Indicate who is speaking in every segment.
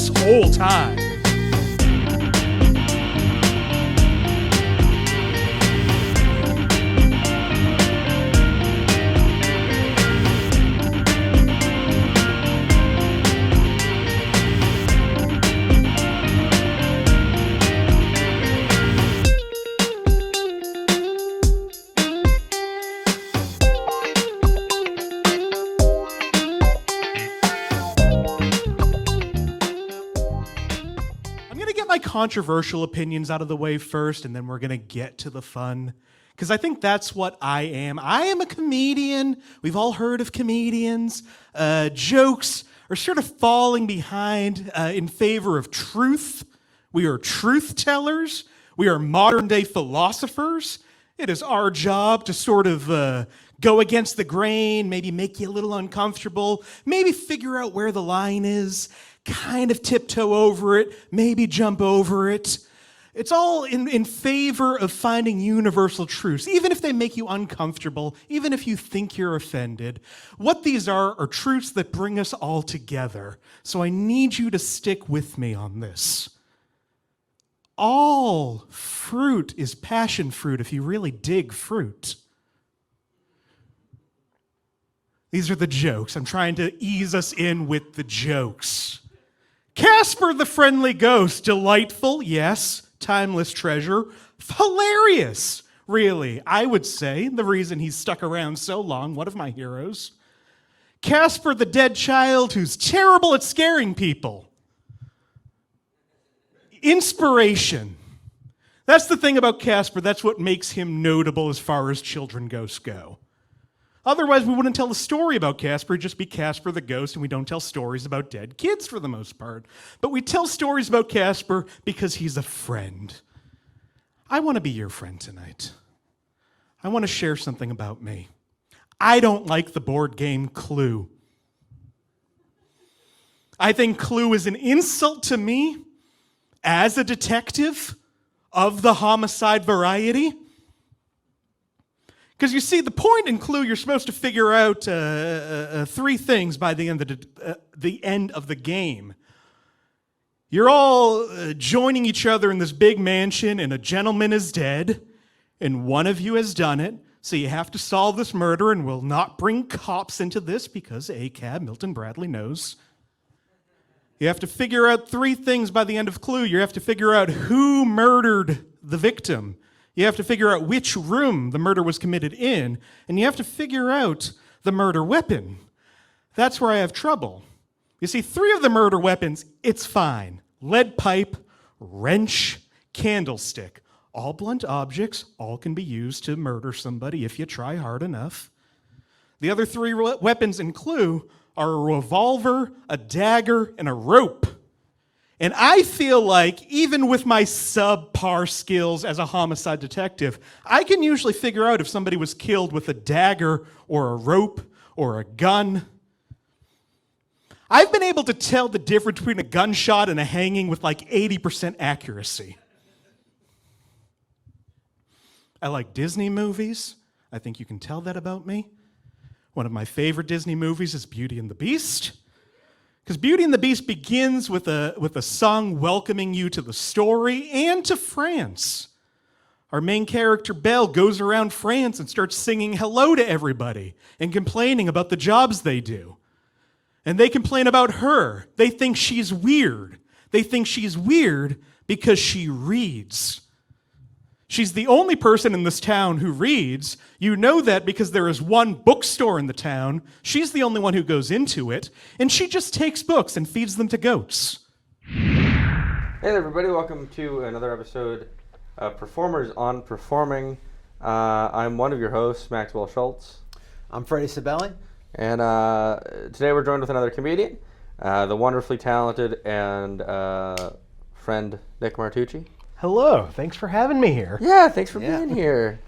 Speaker 1: this whole time. Controversial opinions out of the way first, and then we're going to get to the fun, because I think that's what I am. I am a comedian. We've all heard of comedians. Jokes are sort of falling behind in favor of truth. We are truth tellers. We are modern-day philosophers. It is our job to sort of go against the grain, maybe make you a little uncomfortable, maybe figure out where the line is, kind of tiptoe over it, maybe jump over it. It's all in favor of finding universal truths, even if they make you uncomfortable, even if you think you're offended. What these are truths that bring us all together. So I need you to stick with me on this. All fruit is passion fruit if you really dig fruit. These are the jokes. I'm trying to ease us in with the jokes. Casper the Friendly Ghost, delightful, yes, timeless treasure, hilarious, really, I would say, the reason he's stuck around so long, one of my heroes. Casper the Dead Child, who's terrible at scaring people. Inspiration. That's the thing about Casper, that's what makes him notable as far as children ghosts go. Otherwise, we wouldn't tell a story about Casper. It'd just be Casper the Ghost, and we don't tell stories about dead kids for the most part. But we tell stories about Casper because he's a friend. I want to be your friend tonight. I want to share something about me. I don't like the board game Clue. I think Clue is an insult to me as a detective of the homicide variety. Because you see, the point in Clue, you're supposed to figure out three things by the end of the game. You're all joining each other in this big mansion, and a gentleman is dead, and one of you has done it, so you have to solve this murder, and we'll not bring cops into this because ACAB, Milton Bradley, knows. You have to figure out three things by the end of Clue. You have to figure out who murdered the victim. You have to figure out which room the murder was committed in, and you have to figure out the murder weapon. That's where I have trouble. You see, three of the murder weapons, it's fine. Lead pipe, wrench, candlestick. All blunt objects, all can be used to murder somebody if you try hard enough. The other three weapons in Clue are a revolver, a dagger, and a rope. And I feel like, even with my subpar skills as a homicide detective, I can usually figure out if somebody was killed with a dagger or a rope or a gun. I've been able to tell the difference between a gunshot and a hanging with like 80% accuracy. I like Disney movies. I think you can tell that about me. One of my favorite Disney movies is Beauty and the Beast. Because Beauty and the Beast begins with a song welcoming you to the story and to France. Our main character, Belle, goes around France and starts singing hello to everybody and complaining about the jobs they do. And they complain about her. They think she's weird. They think she's weird because she reads. She's the only person in this town who reads. You know that because there is one bookstore in the town. She's the only one who goes into it, and she just takes books and feeds them to goats.
Speaker 2: Hey there, everybody. Welcome to another episode of Performers on Performing. I'm one of your hosts, Maxwell Shultz.
Speaker 3: I'm Freddie Scibelli.
Speaker 2: And today we're joined with another comedian, the wonderfully talented and friend Nick Martucci.
Speaker 4: Hello, thanks for having me here.
Speaker 2: Yeah, thanks for being here.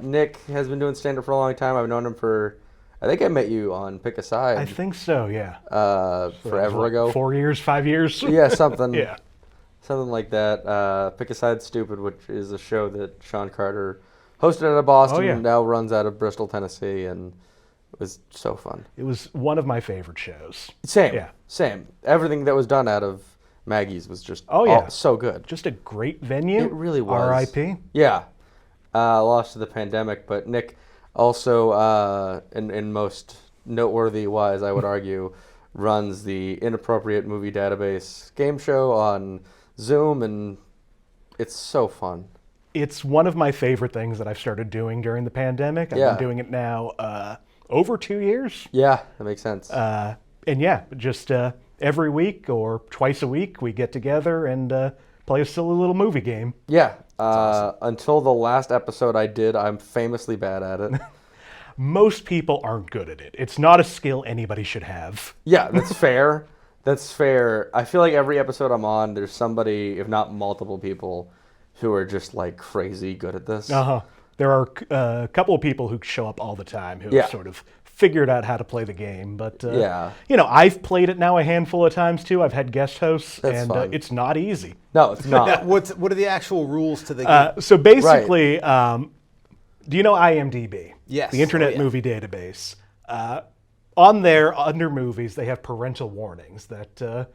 Speaker 2: Nick has been doing stand-up for a long time. I've known him for, I think I met you on Pick a Side.
Speaker 4: I think so, yeah.
Speaker 2: Forever ago.
Speaker 4: 4 years, 5 years?
Speaker 2: Yeah, something.
Speaker 4: Yeah.
Speaker 2: Something like that. Pick a Side Stupid, which is a show that Sean Carter hosted out of Boston and now runs out of Bristol, Tennessee. And It was so fun.
Speaker 4: It was one of my favorite shows.
Speaker 2: Same.
Speaker 4: Yeah.
Speaker 2: Same. Everything that was done out of Maggie's was just so good.
Speaker 4: Just a great venue.
Speaker 2: It really was.
Speaker 4: R.I.P.
Speaker 2: Yeah. Lost to the pandemic, but Nick also, in most noteworthy wise, I would argue, runs the Inappropriate Movie Database game show on Zoom, and it's so fun.
Speaker 4: It's one of my favorite things that I've started doing during the pandemic. I've
Speaker 2: Yeah.
Speaker 4: been doing it now over 2 years.
Speaker 2: Yeah, that makes sense.
Speaker 4: And yeah, just every week or twice a week, we get together and play a silly little movie game.
Speaker 2: Yeah. Until the last episode I did, I'm famously bad at it.
Speaker 4: Most people aren't good at it. It's not a skill anybody should have.
Speaker 2: Yeah, that's fair. That's fair. I feel like every episode I'm on, there's somebody, if not multiple people, who are just like crazy good at this.
Speaker 4: Uh-huh. There are a couple of people who show up all the time who
Speaker 2: Yeah.
Speaker 4: have sort of figured out how to play the game. But,
Speaker 2: Yeah.
Speaker 4: I've played it now a handful of times too. I've had guest hosts,
Speaker 2: That's
Speaker 4: and
Speaker 2: fun.
Speaker 4: it's not easy.
Speaker 2: No, it's not.
Speaker 3: What are the actual rules to the game?
Speaker 4: So basically, do you know IMDb?
Speaker 3: Yes.
Speaker 4: The Internet
Speaker 3: Oh, yeah.
Speaker 4: Movie Database. On there, under movies, they have parental warnings that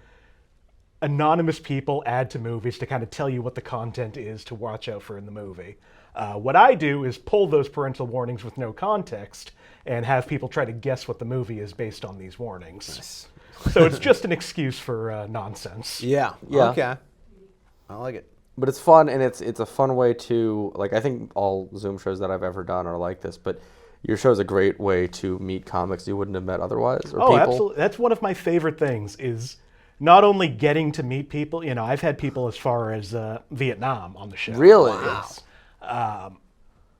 Speaker 4: anonymous people add to movies to kind of tell you what the content is to watch out for in the movie. What I do is pull those parental warnings with no context and have people try to guess what the movie is based on these warnings. So it's just an excuse for nonsense.
Speaker 3: Yeah.
Speaker 2: Yeah.
Speaker 3: Okay. I like it.
Speaker 2: But it's fun, and it's a fun way to, like, I think all Zoom shows that I've ever done are like this, but your show's a great way to meet comics you wouldn't have met otherwise, or
Speaker 4: Oh,
Speaker 2: people.
Speaker 4: absolutely. That's one of my favorite things is not only getting to meet people, I've had people as far as Vietnam on the show.
Speaker 2: Really?
Speaker 4: Yes.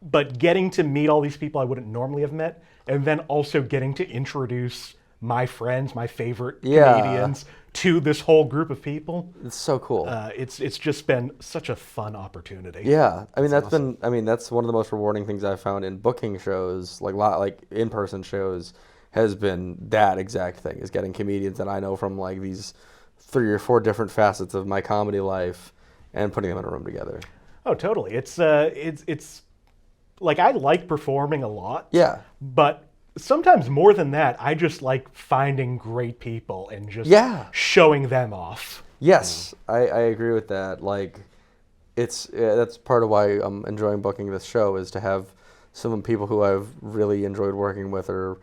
Speaker 4: But getting to meet all these people I wouldn't normally have met, and then also getting to introduce my friends, my favorite
Speaker 2: Yeah.
Speaker 4: comedians, to this whole group of people.
Speaker 2: It's so cool.
Speaker 4: It's just been such a fun opportunity.
Speaker 2: Yeah, I mean that's one of the most rewarding things I've found in booking shows, like in-person shows, has been that exact thing, is getting comedians that I know from like these 3 or 4 different facets of my comedy life and putting them in a room together.
Speaker 4: Oh, totally. It's like I like performing a lot.
Speaker 2: Yeah.
Speaker 4: But sometimes more than that, I just like finding great people and just showing them off.
Speaker 2: Yes, I agree with that. Like, that's part of why I'm enjoying booking this show, is to have some people who I've really enjoyed working with, or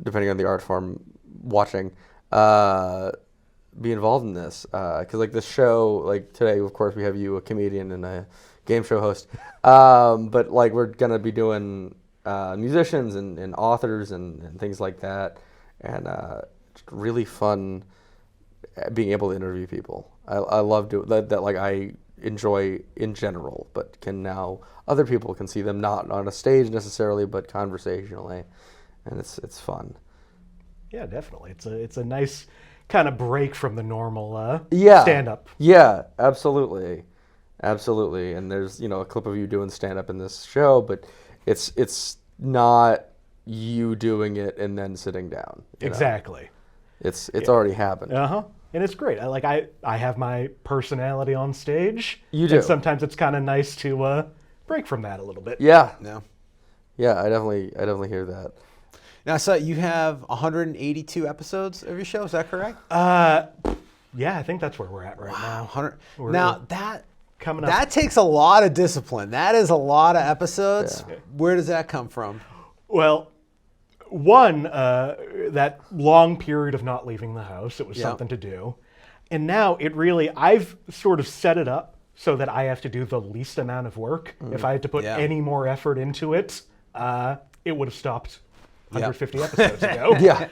Speaker 2: depending on the art form, watching, be involved in this. Because like this show, like today, of course, we have you, a comedian and a game show host. But like we're gonna be doing musicians and authors and things like that, and just really fun being able to interview people. I love doing that. Like I enjoy in general, but can now other people can see them not on a stage necessarily, but conversationally, and it's fun.
Speaker 4: Yeah, definitely. It's a nice kind of break from the normal stand-up.
Speaker 2: Yeah, absolutely. And there's a clip of you doing stand-up in this show, but it's not you doing it and then sitting down.
Speaker 4: Exactly.
Speaker 2: It's already happened.
Speaker 4: And it's great. I have my personality on stage.
Speaker 2: You do.
Speaker 4: And sometimes it's kind of nice to break from that a little bit.
Speaker 2: Yeah.
Speaker 3: No.
Speaker 2: Yeah, I definitely hear that.
Speaker 3: Now, so you have 182 episodes of your show. Is that correct?
Speaker 4: Yeah, I think that's where we're at right now.
Speaker 3: 100.
Speaker 4: We're
Speaker 3: Now that
Speaker 4: coming up.
Speaker 3: that takes a lot of discipline. That is a lot of episodes.
Speaker 2: Yeah.
Speaker 3: Where does that come from?
Speaker 4: Well, one, that long period of not leaving the house, it was something to do. And now I've sort of set it up so that I have to do the least amount of work. If I had to put any more effort into it, it would have stopped 150 episodes ago.
Speaker 2: Yeah.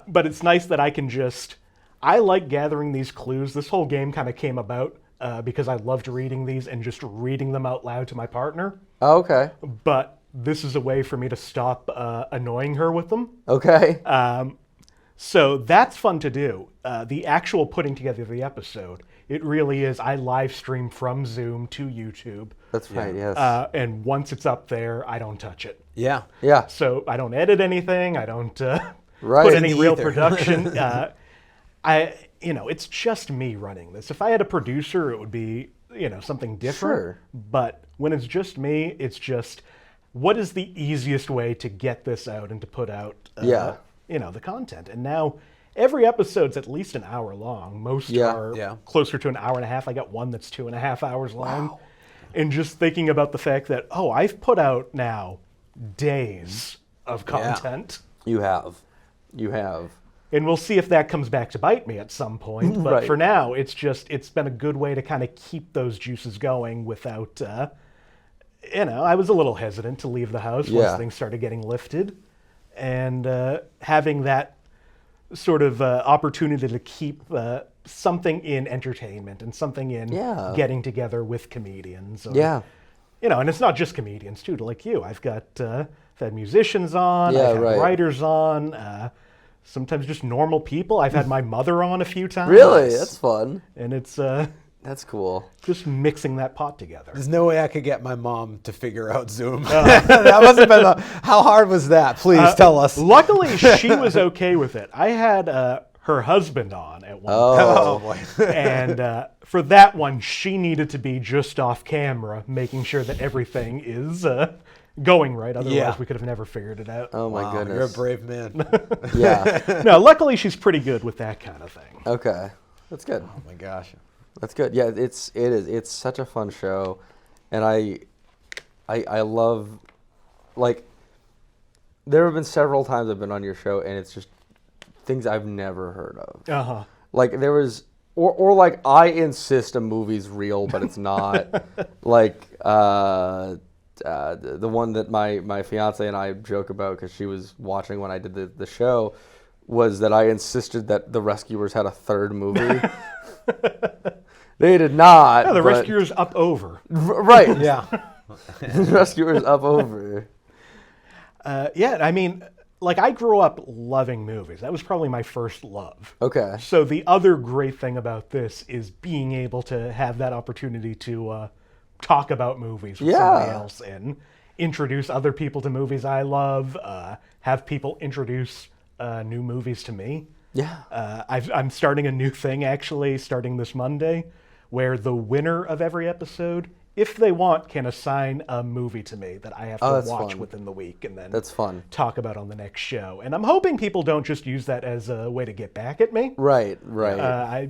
Speaker 4: But it's nice that I can I like gathering these clues. This whole game kind of came about because I loved reading these and just reading them out loud to my partner.
Speaker 2: Oh, okay.
Speaker 4: But this is a way for me to stop annoying her with them.
Speaker 2: Okay.
Speaker 4: So that's fun to do. The actual putting together the episode, it really is. I live stream from Zoom to YouTube.
Speaker 2: That's right. Yes.
Speaker 4: And once it's up there, I don't touch it.
Speaker 3: Yeah.
Speaker 2: Yeah.
Speaker 4: So I don't edit anything. I don't
Speaker 2: Right.
Speaker 4: put any
Speaker 3: Me
Speaker 4: real
Speaker 3: either.
Speaker 4: production. It's just me running this. If I had a producer, it would be, something different.
Speaker 2: Sure.
Speaker 4: But when it's just me, it's just what is the easiest way to get this out and to put out,
Speaker 2: Yeah.
Speaker 4: the content? And now every episode's at least an hour long. Most are closer to an hour and a half. I got one that's 2.5 hours long.
Speaker 3: Wow.
Speaker 4: And just thinking about the fact that, I've put out now days of content.
Speaker 2: You have.
Speaker 4: And we'll see if that comes back to bite me at some point. But
Speaker 2: Right.
Speaker 4: for now, it's been a good way to kind of keep those juices going without, I was a little hesitant to leave the house once things started getting lifted. And having that sort of opportunity to keep something in entertainment and something in getting together with comedians. Or, and it's not just comedians, too, like you. I've had musicians on, I've had writers on, sometimes just normal people. I've had my mother on a few times.
Speaker 2: Really? That's fun.
Speaker 4: And it's
Speaker 2: That's cool.
Speaker 4: just mixing that pot together.
Speaker 3: There's no way I could get my mom to figure out Zoom. That must have been how hard was that? Please tell us.
Speaker 4: Luckily, she was okay with it. I had her husband on at one point.
Speaker 3: Oh boy.
Speaker 4: And for that one, she needed to be just off camera, making sure that everything is going right. Otherwise, we could have never figured it out.
Speaker 2: Oh my
Speaker 3: Wow,
Speaker 2: goodness.
Speaker 3: you're a brave man.
Speaker 2: Yeah.
Speaker 4: No, luckily, she's pretty good with that kind of thing.
Speaker 2: Okay. That's good.
Speaker 3: Oh my gosh.
Speaker 2: That's good. Yeah, it's such a fun show, and I love, like, there have been several times I've been on your show, and it's just things I've never heard of.
Speaker 4: Uh-huh.
Speaker 2: Like there was, or like I insist a movie's real, but it's not. Like the one that my fiance and I joke about because she was watching when I did the show was that I insisted that The Rescuers had a third movie. They did not.
Speaker 4: Yeah, the
Speaker 2: but-
Speaker 4: Rescuers up over.
Speaker 2: Right.
Speaker 3: Yeah.
Speaker 2: The Rescuers up over.
Speaker 4: Yeah, I mean, like I grew up loving movies. That was probably my first love.
Speaker 2: Okay.
Speaker 4: So the other great thing about this is being able to have that opportunity to talk about movies with somebody else and introduce other people to movies I love, have people introduce new movies to me.
Speaker 2: Yeah.
Speaker 4: I'm starting a new thing actually, starting this Monday, where the winner of every episode, if they want, can assign a movie to me that I have to
Speaker 2: that's
Speaker 4: watch
Speaker 2: fun.
Speaker 4: within the week and then
Speaker 2: That's fun.
Speaker 4: talk about on the next show. And I'm hoping people don't just use that as a way to get back at me.
Speaker 2: Right. Right.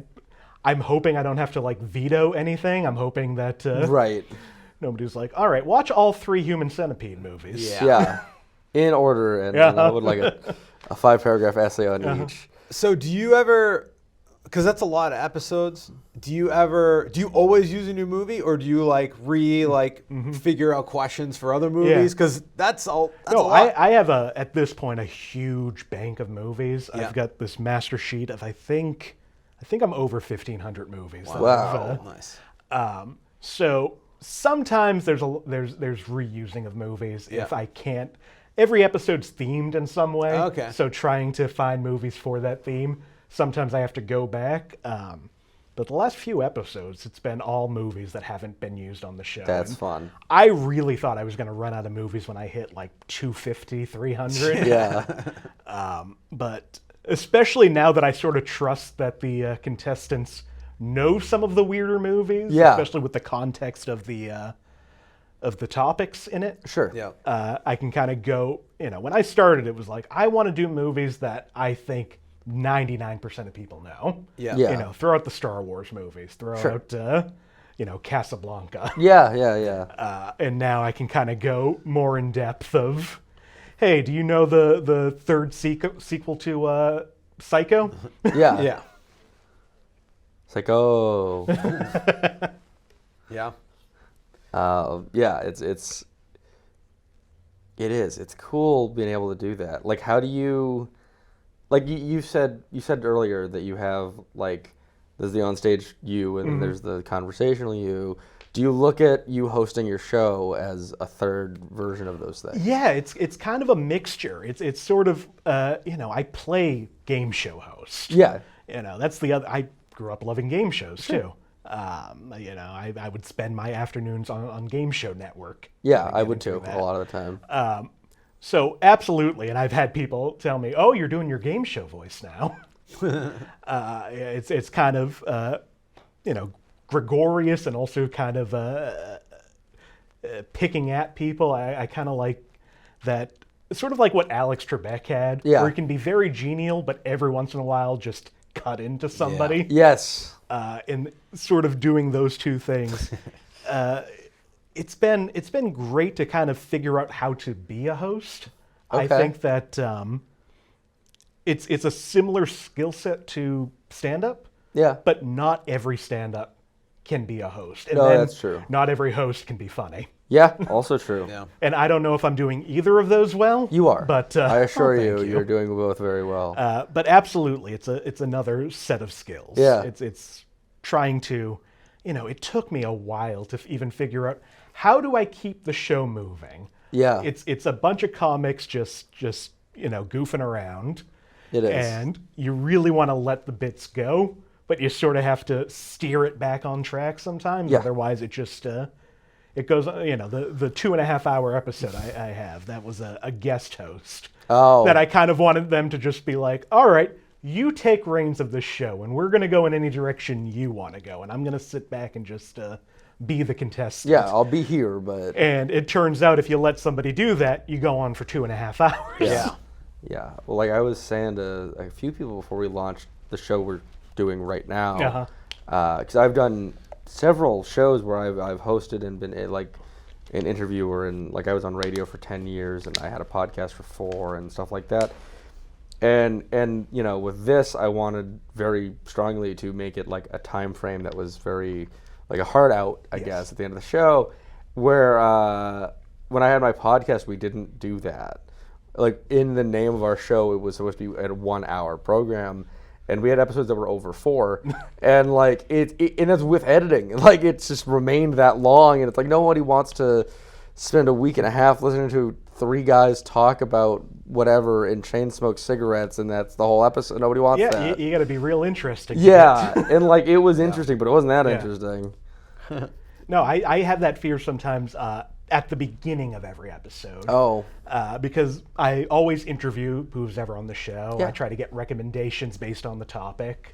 Speaker 4: I'm hoping I don't have to like veto anything. I'm hoping that
Speaker 2: right.
Speaker 4: nobody's like, all right, watch all 3 Human Centipede movies.
Speaker 3: Yeah.
Speaker 2: Yeah. In order, and I would like a 5-paragraph essay on each.
Speaker 3: So do you ever, because that's a lot of episodes, do you always use a new movie, or do you figure out questions for other movies? Because that's a lot.
Speaker 4: I have at this point a huge bank of movies.
Speaker 3: Yeah.
Speaker 4: I've got this master sheet of I think I'm over 1,500 movies. that
Speaker 2: Wow.
Speaker 4: I've,
Speaker 3: Nice.
Speaker 4: So sometimes there's reusing of movies
Speaker 3: Yeah.
Speaker 4: if I can't. Every episode's themed in some way.
Speaker 3: Okay.
Speaker 4: So trying to find movies for that theme, sometimes I have to go back. But the last few episodes, it's been all movies that haven't been used on the show.
Speaker 2: That's
Speaker 4: And
Speaker 2: fun.
Speaker 4: I really thought I was going to run out of movies when I hit like 250, 300.
Speaker 2: Yeah.
Speaker 4: But especially now that I sort of trust that the contestants know some of the weirder movies,
Speaker 2: Yeah.
Speaker 4: especially with the context of the topics in it.
Speaker 2: Sure.
Speaker 3: Yeah.
Speaker 4: I can kind of go, when I started, it was like, I want to do movies that I think 99% of people know.
Speaker 3: Yeah.
Speaker 2: Yeah.
Speaker 4: Throw out the Star Wars movies, throw out, Casablanca.
Speaker 2: Yeah.
Speaker 4: And now I can kind of go more in depth of, hey, do you know the third sequel to Psycho?
Speaker 2: Yeah.
Speaker 3: Yeah.
Speaker 2: It's like, oh.
Speaker 3: Yeah.
Speaker 2: Yeah, it's cool being able to do that. Like, how do you, like you said earlier that you have like, there's the onstage you and then there's the conversational you. Do you look at you hosting your show as a third version of those things?
Speaker 4: Yeah, it's kind of a mixture. It's sort of, I play game show host.
Speaker 2: Yeah.
Speaker 4: That's the other, I grew up loving game shows too. I would spend my afternoons on Game Show Network.
Speaker 2: Yeah, I would
Speaker 4: getting
Speaker 2: too,
Speaker 4: through
Speaker 2: a
Speaker 4: that.
Speaker 2: lot of the time.
Speaker 4: So absolutely, and I've had people tell me, "Oh, you're doing your game show voice now." It's kind of gregarious and also kind of picking at people. I kind of like that, sort of like what Alex Trebek had,
Speaker 2: Yeah.
Speaker 4: where he can be very genial, but every once in a while just cut into somebody.
Speaker 2: Yes.
Speaker 4: And sort of doing those two things. It's been great to kind of figure out how to be a host. I
Speaker 2: Okay.
Speaker 4: think that it's a similar skill set to stand-up,
Speaker 2: Yeah.
Speaker 4: but not every stand-up can be a host. And
Speaker 2: No,
Speaker 4: then
Speaker 2: that's true.
Speaker 4: Not every host can be funny.
Speaker 2: Yeah. Also true.
Speaker 3: Yeah.
Speaker 4: And I don't know if I'm doing either of those well.
Speaker 2: You are.
Speaker 4: But
Speaker 2: I assure
Speaker 4: thank
Speaker 2: you, you're doing both very well.
Speaker 4: But absolutely, it's another set of skills.
Speaker 2: Yeah.
Speaker 4: It's trying to, it took me a while to even figure out how do I keep the show moving.
Speaker 2: Yeah.
Speaker 4: It's a bunch of comics just goofing around.
Speaker 2: It is.
Speaker 4: And you really want to let the bits go, but you sort of have to steer it back on track sometimes.
Speaker 2: Yeah.
Speaker 4: Otherwise, it just it goes. The 2.5 hour episode I have, that was a guest host.
Speaker 2: Oh.
Speaker 4: That I kind of wanted them to just be like, all right, you take reins of the show, and we're going to go in any direction you want to go, and I'm going to sit back and just be the contestant.
Speaker 2: Yeah, I'll be here, but
Speaker 4: And it turns out if you let somebody do that, you go on for 2.5 hours.
Speaker 3: Yeah.
Speaker 2: yeah. Well, like I was saying to a few people before we launched the show we're doing right now,
Speaker 4: Uh-huh.
Speaker 2: because I've done several shows where I've hosted and been like an interviewer, and like I was on radio for 10 years, and I had a podcast for 4 and stuff like that. And with this, I wanted very strongly to make it like a time frame that was very like a hard out, I guess, at the end of the show, where when I had my podcast, we didn't do that. Like in the name of our show, it was supposed to be a 1 hour program, and we had episodes that were over 4, and like and it's with editing, like it's just remained that long, and it's like nobody wants to spend a week and a half listening to 3 guys talk about whatever and chain smoke cigarettes, and that's the whole episode. Nobody wants
Speaker 4: Yeah,
Speaker 2: that.
Speaker 4: you got to be real interesting.
Speaker 2: Yeah, and like it was interesting, but it wasn't that interesting.
Speaker 4: No, I have that fear sometimes at the beginning of every episode.
Speaker 2: Oh,
Speaker 4: Because I always interview who's ever on the show.
Speaker 2: Yeah.
Speaker 4: I try to get recommendations based on the topic.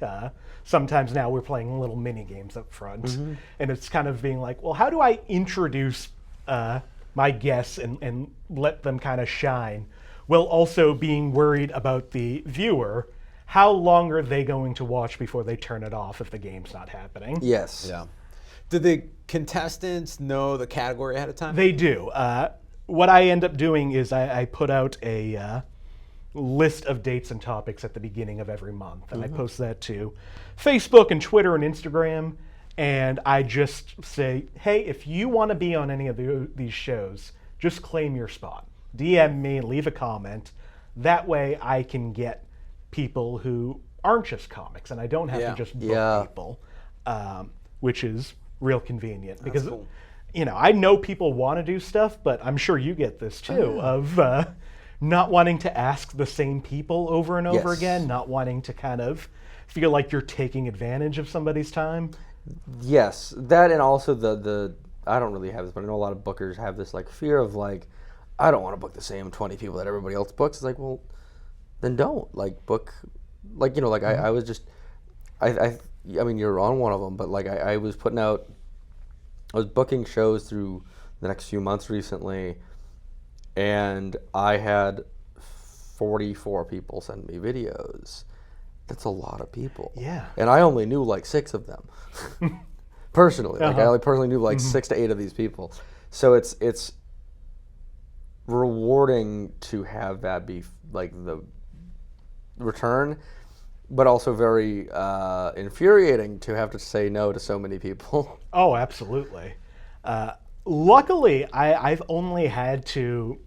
Speaker 4: Sometimes now we're playing little mini games up front.
Speaker 2: Mm-hmm.
Speaker 4: And it's kind of being like, well, how do I introduce my guests and let them kind of shine, while also being worried about the viewer? How long are they going to watch before they turn it off if the game's not happening?
Speaker 2: yes.
Speaker 3: Yeah. Did the contestants know the category ahead of time?
Speaker 4: They do. What I end up doing is I put out a list of dates and topics at the beginning of every month, and I post that to Facebook and Twitter and Instagram, and I just say, hey, if you want to be on any of these shows, just claim your spot. DM me, leave a comment. That way I can get people who aren't just comics, and I don't have
Speaker 3: Yeah.
Speaker 4: to just book
Speaker 2: Yeah.
Speaker 4: people, which is real convenient. Because
Speaker 3: cool.
Speaker 4: I know people want to do stuff, but I'm sure you get this too, of not wanting to ask the same people over and over
Speaker 2: Yes.
Speaker 4: again, not wanting to kind of feel like you're taking advantage of somebody's time.
Speaker 2: Yes, that, and also the I don't really have this, but I know a lot of bookers have this like fear of like, I don't want to book the same 20 people that everybody else books. It's like, well, then don't like book, like I was just, I mean you're on one of them, but like I was putting out, I was booking shows through the next few months recently, and I had 44 people send me videos. That's a lot of people.
Speaker 4: Yeah.
Speaker 2: And I only knew like 6 of them. Personally. Like I only personally knew like 6 to 8 of these people. So it's rewarding to have that be like the return, but also very infuriating to have to say no to so many people.
Speaker 4: Oh, absolutely. Luckily, I've only had to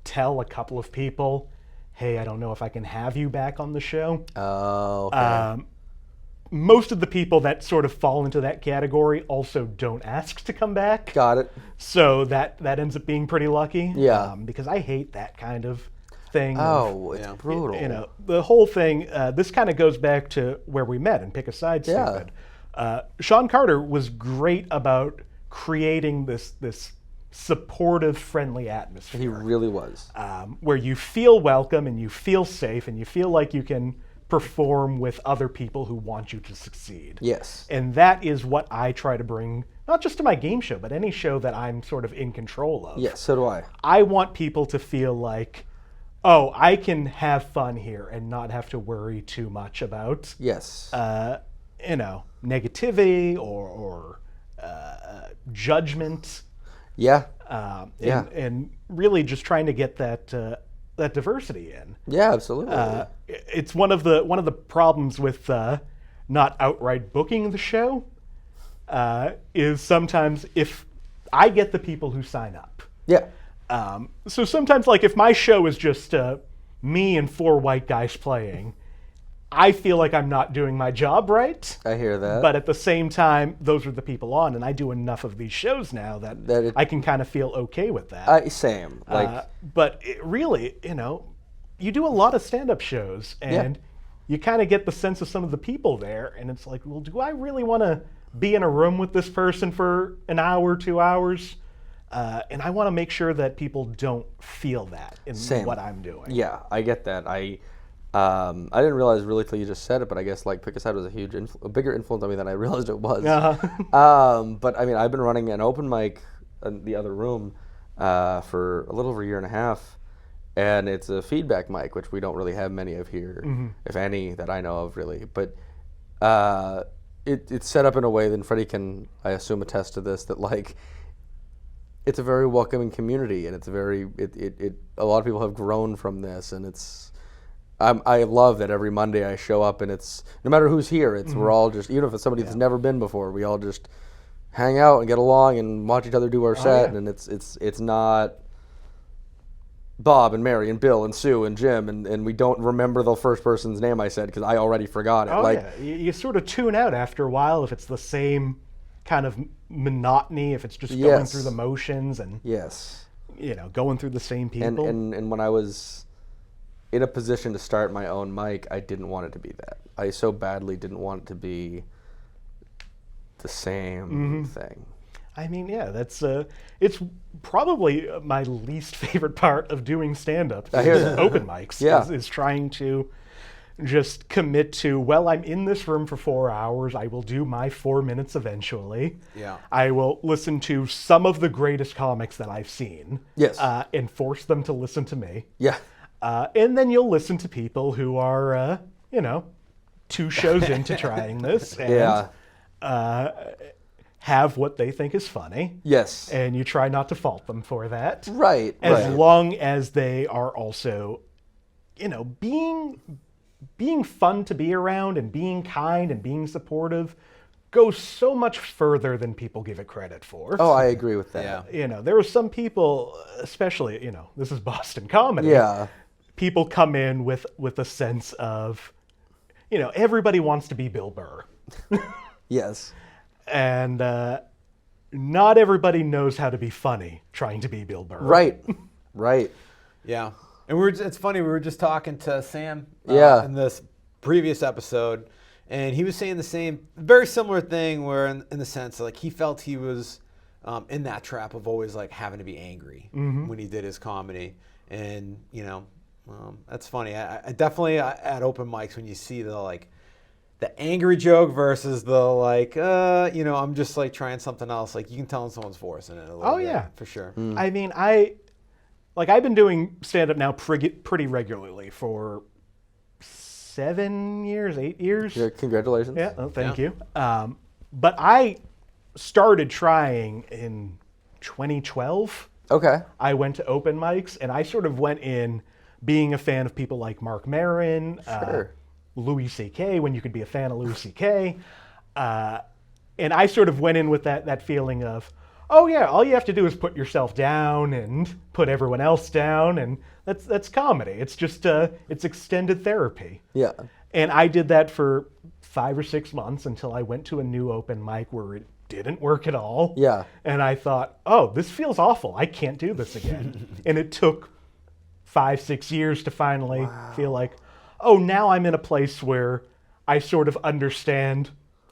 Speaker 4: tell a couple of people, hey, I don't know if I can have you back on the show.
Speaker 2: Oh, okay.
Speaker 4: Most of the people that sort of fall into that category also don't ask to come back.
Speaker 2: Got it.
Speaker 4: So that ends up being pretty lucky.
Speaker 2: Yeah.
Speaker 4: Because I hate that kind of thing.
Speaker 2: Oh, it's
Speaker 3: Yeah.
Speaker 2: brutal.
Speaker 4: The whole thing, this kind of goes back to where we met and Pick a Side,
Speaker 2: Yeah.
Speaker 4: Stupid. Sean Carter was great about creating this supportive, friendly atmosphere.
Speaker 2: He really was.
Speaker 4: Where you feel welcome and you feel safe and you feel like you can perform with other people who want you to succeed.
Speaker 2: Yes.
Speaker 4: And that is what I try to bring, not just to my game show, but any show that I'm sort of in control of.
Speaker 2: Yes, so do I.
Speaker 4: I want people to feel like, oh, I can have fun here and not have to worry too much about,
Speaker 2: Yes.
Speaker 4: negativity or judgment.
Speaker 2: Yeah.
Speaker 4: And really just trying to get that diversity in.
Speaker 2: Yeah, absolutely.
Speaker 4: It's one of the problems with not outright booking the show is sometimes if I get the people who sign up.
Speaker 2: yeah.
Speaker 4: So sometimes, like, if my show is just me and 4 white guys playing, I feel like I'm not doing my job right.
Speaker 2: I hear that.
Speaker 4: But at the same time, those are the people on, and I do enough of these shows now that I can kind of feel okay with that.
Speaker 2: Same.
Speaker 4: But it really, you do a lot of stand-up shows, and you kind of get the sense of some of the people there, and it's like, well, do I really want to be in a room with this person for an hour, 2 hours? And I want to make sure that people don't feel that in what I'm doing.
Speaker 2: Yeah, I get that. I didn't realize really till you just said it, but I guess like Pick a Side was a bigger influence on me than I realized it was. But I mean, I've been running an open mic in the other room for a little over a year and a half, and it's a feedback mic, which we don't really have many of here, if any, that I know of really. But it's set up in a way that Freddie can, I assume, attest to this, that like it's a very welcoming community, and it's a lot of people have grown from this, and I love that every Monday I show up and it's, no matter who's here, we're all just, even if it's somebody that's never been before, we all just hang out and get along and watch each other do our set, and it's not Bob and Mary and Bill and Sue and Jim, and we don't remember the first person's name I said because I already forgot it.
Speaker 4: You sort of tune out after a while if it's the same kind of monotony, if it's just going through the motions and going through the same people.
Speaker 2: And when I was in a position to start my own mic, I didn't want it to be that. I so badly didn't want it to be the same thing.
Speaker 4: I mean, that's it's probably my least favorite part of doing stand-up.
Speaker 2: I hear that.
Speaker 4: Open mics is trying to just commit to, well, I'm in this room for 4 hours. I will do my 4 minutes eventually.
Speaker 3: Yeah.
Speaker 4: I will listen to some of the greatest comics that I've seen.
Speaker 2: Yes.
Speaker 4: And force them to listen to me.
Speaker 2: Yeah.
Speaker 4: And then you'll listen to people who are, 2 shows into trying this and have what they think is funny.
Speaker 2: Yes.
Speaker 4: And you try not to fault them for that.
Speaker 2: Right.
Speaker 4: As long as they are also, being fun to be around and being kind and being supportive goes so much further than people give it credit for.
Speaker 2: Oh, I agree with that.
Speaker 3: Yeah.
Speaker 4: There are some people, especially, this is Boston comedy.
Speaker 2: Yeah.
Speaker 4: People come in with a sense of, everybody wants to be Bill Burr.
Speaker 2: Yes.
Speaker 4: And not everybody knows how to be funny trying to be Bill Burr.
Speaker 2: Right. Right.
Speaker 3: Yeah. And it's funny, we were just talking to Sam in this previous episode, and he was saying the same, very similar thing where in the sense like he felt he was in that trap of always like having to be angry when he did his comedy. And, that's funny. I definitely at open mics when you see the angry joke versus the I'm just like trying something else. Like you can tell when someone's forcing it a little bit. Yeah, for sure.
Speaker 4: I mean, I've been doing stand-up now pretty regularly for 7 years, 8 years.
Speaker 2: Yeah, congratulations.
Speaker 4: Yeah, thank you. But I started trying in 2012.
Speaker 2: Okay.
Speaker 4: I went to open mics, and I sort of went in being a fan of people like Mark Maron, Louis C.K., when you could be a fan of Louis C.K. And I sort of went in with that feeling of, oh yeah, all you have to do is put yourself down and put everyone else down, and that's comedy. It's just it's extended therapy.
Speaker 2: Yeah.
Speaker 4: And I did that for 5 or 6 months until I went to a new open mic where it didn't work at all.
Speaker 2: Yeah.
Speaker 4: And I thought, oh, this feels awful. I can't do this again. And it took 5, 6 years to finally feel like, oh, now I'm in a place where I sort of understand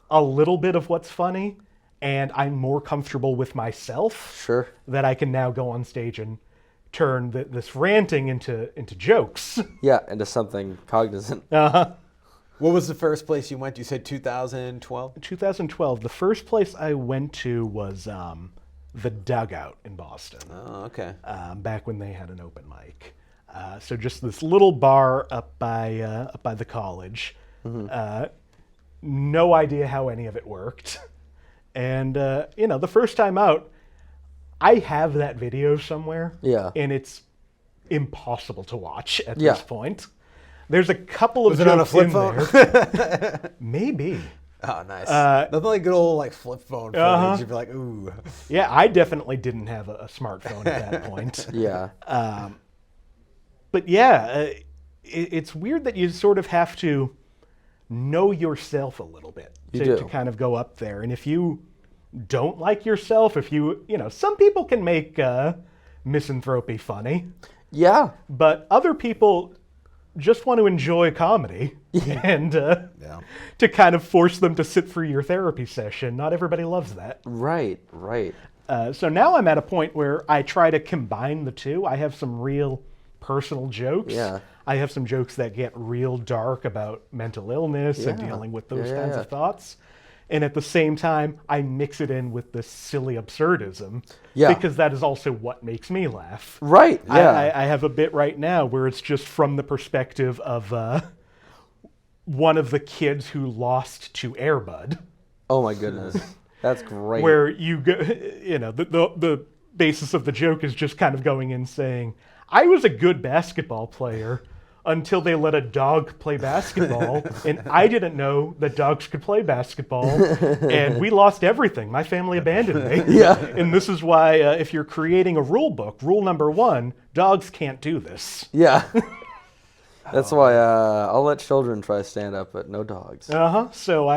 Speaker 4: a little bit of what's funny, and I'm more comfortable with myself.
Speaker 2: Sure.
Speaker 4: That I can now go on stage and turn this ranting into jokes.
Speaker 2: Yeah, into something cognizant.
Speaker 3: What was the first place you went to? You said 2012?
Speaker 4: 2012. The first place I went to was the Dugout in Boston.
Speaker 3: Oh, okay.
Speaker 4: Back when they had an open mic. So just this little bar up by the college. No idea how any of it worked. And, the first time out, I have that video somewhere.
Speaker 2: Yeah.
Speaker 4: And it's impossible to watch at
Speaker 2: Yeah.
Speaker 4: this point. There's a couple of
Speaker 3: Was it on a
Speaker 4: jokes
Speaker 3: flip
Speaker 4: in
Speaker 3: phone?
Speaker 4: there. Maybe.
Speaker 3: Oh, nice. Nothing like good old flip phone footage. You'd be like, ooh.
Speaker 4: Yeah, I definitely didn't have a smartphone at that point.
Speaker 2: Yeah.
Speaker 4: But yeah, it's weird that you sort of have to know yourself a little bit
Speaker 2: You do.
Speaker 4: to kind of go up there. And if you don't like yourself, if some people can make misanthropy funny,
Speaker 2: Yeah.
Speaker 4: but other people just want to enjoy comedy and to kind of force them to sit through your therapy session. Not everybody loves that.
Speaker 2: Right.
Speaker 4: So now I'm at a point where I try to combine the two. I have some real personal jokes.
Speaker 2: Yeah.
Speaker 4: I have some jokes that get real dark about mental illness and
Speaker 2: Yeah.
Speaker 4: dealing with those
Speaker 2: Yeah,
Speaker 4: kinds
Speaker 2: yeah.
Speaker 4: of thoughts. And at the same time, I mix it in with this silly absurdism.
Speaker 2: Yeah.
Speaker 4: Because that is also what makes me laugh.
Speaker 2: Right. Yeah.
Speaker 4: I have a bit right now where it's just from the perspective of one of the kids who lost to Air Bud.
Speaker 2: Oh my goodness. That's great.
Speaker 4: Where you go, the basis of the joke is just kind of going in saying, I was a good basketball player until they let a dog play basketball, and I didn't know that dogs could play basketball, and we lost everything. My family abandoned me.
Speaker 2: Yeah.
Speaker 4: And this is why, if you're creating a rule book, rule number 1, dogs can't do this.
Speaker 2: Yeah. That's why I'll let children try stand up, but no dogs.
Speaker 4: So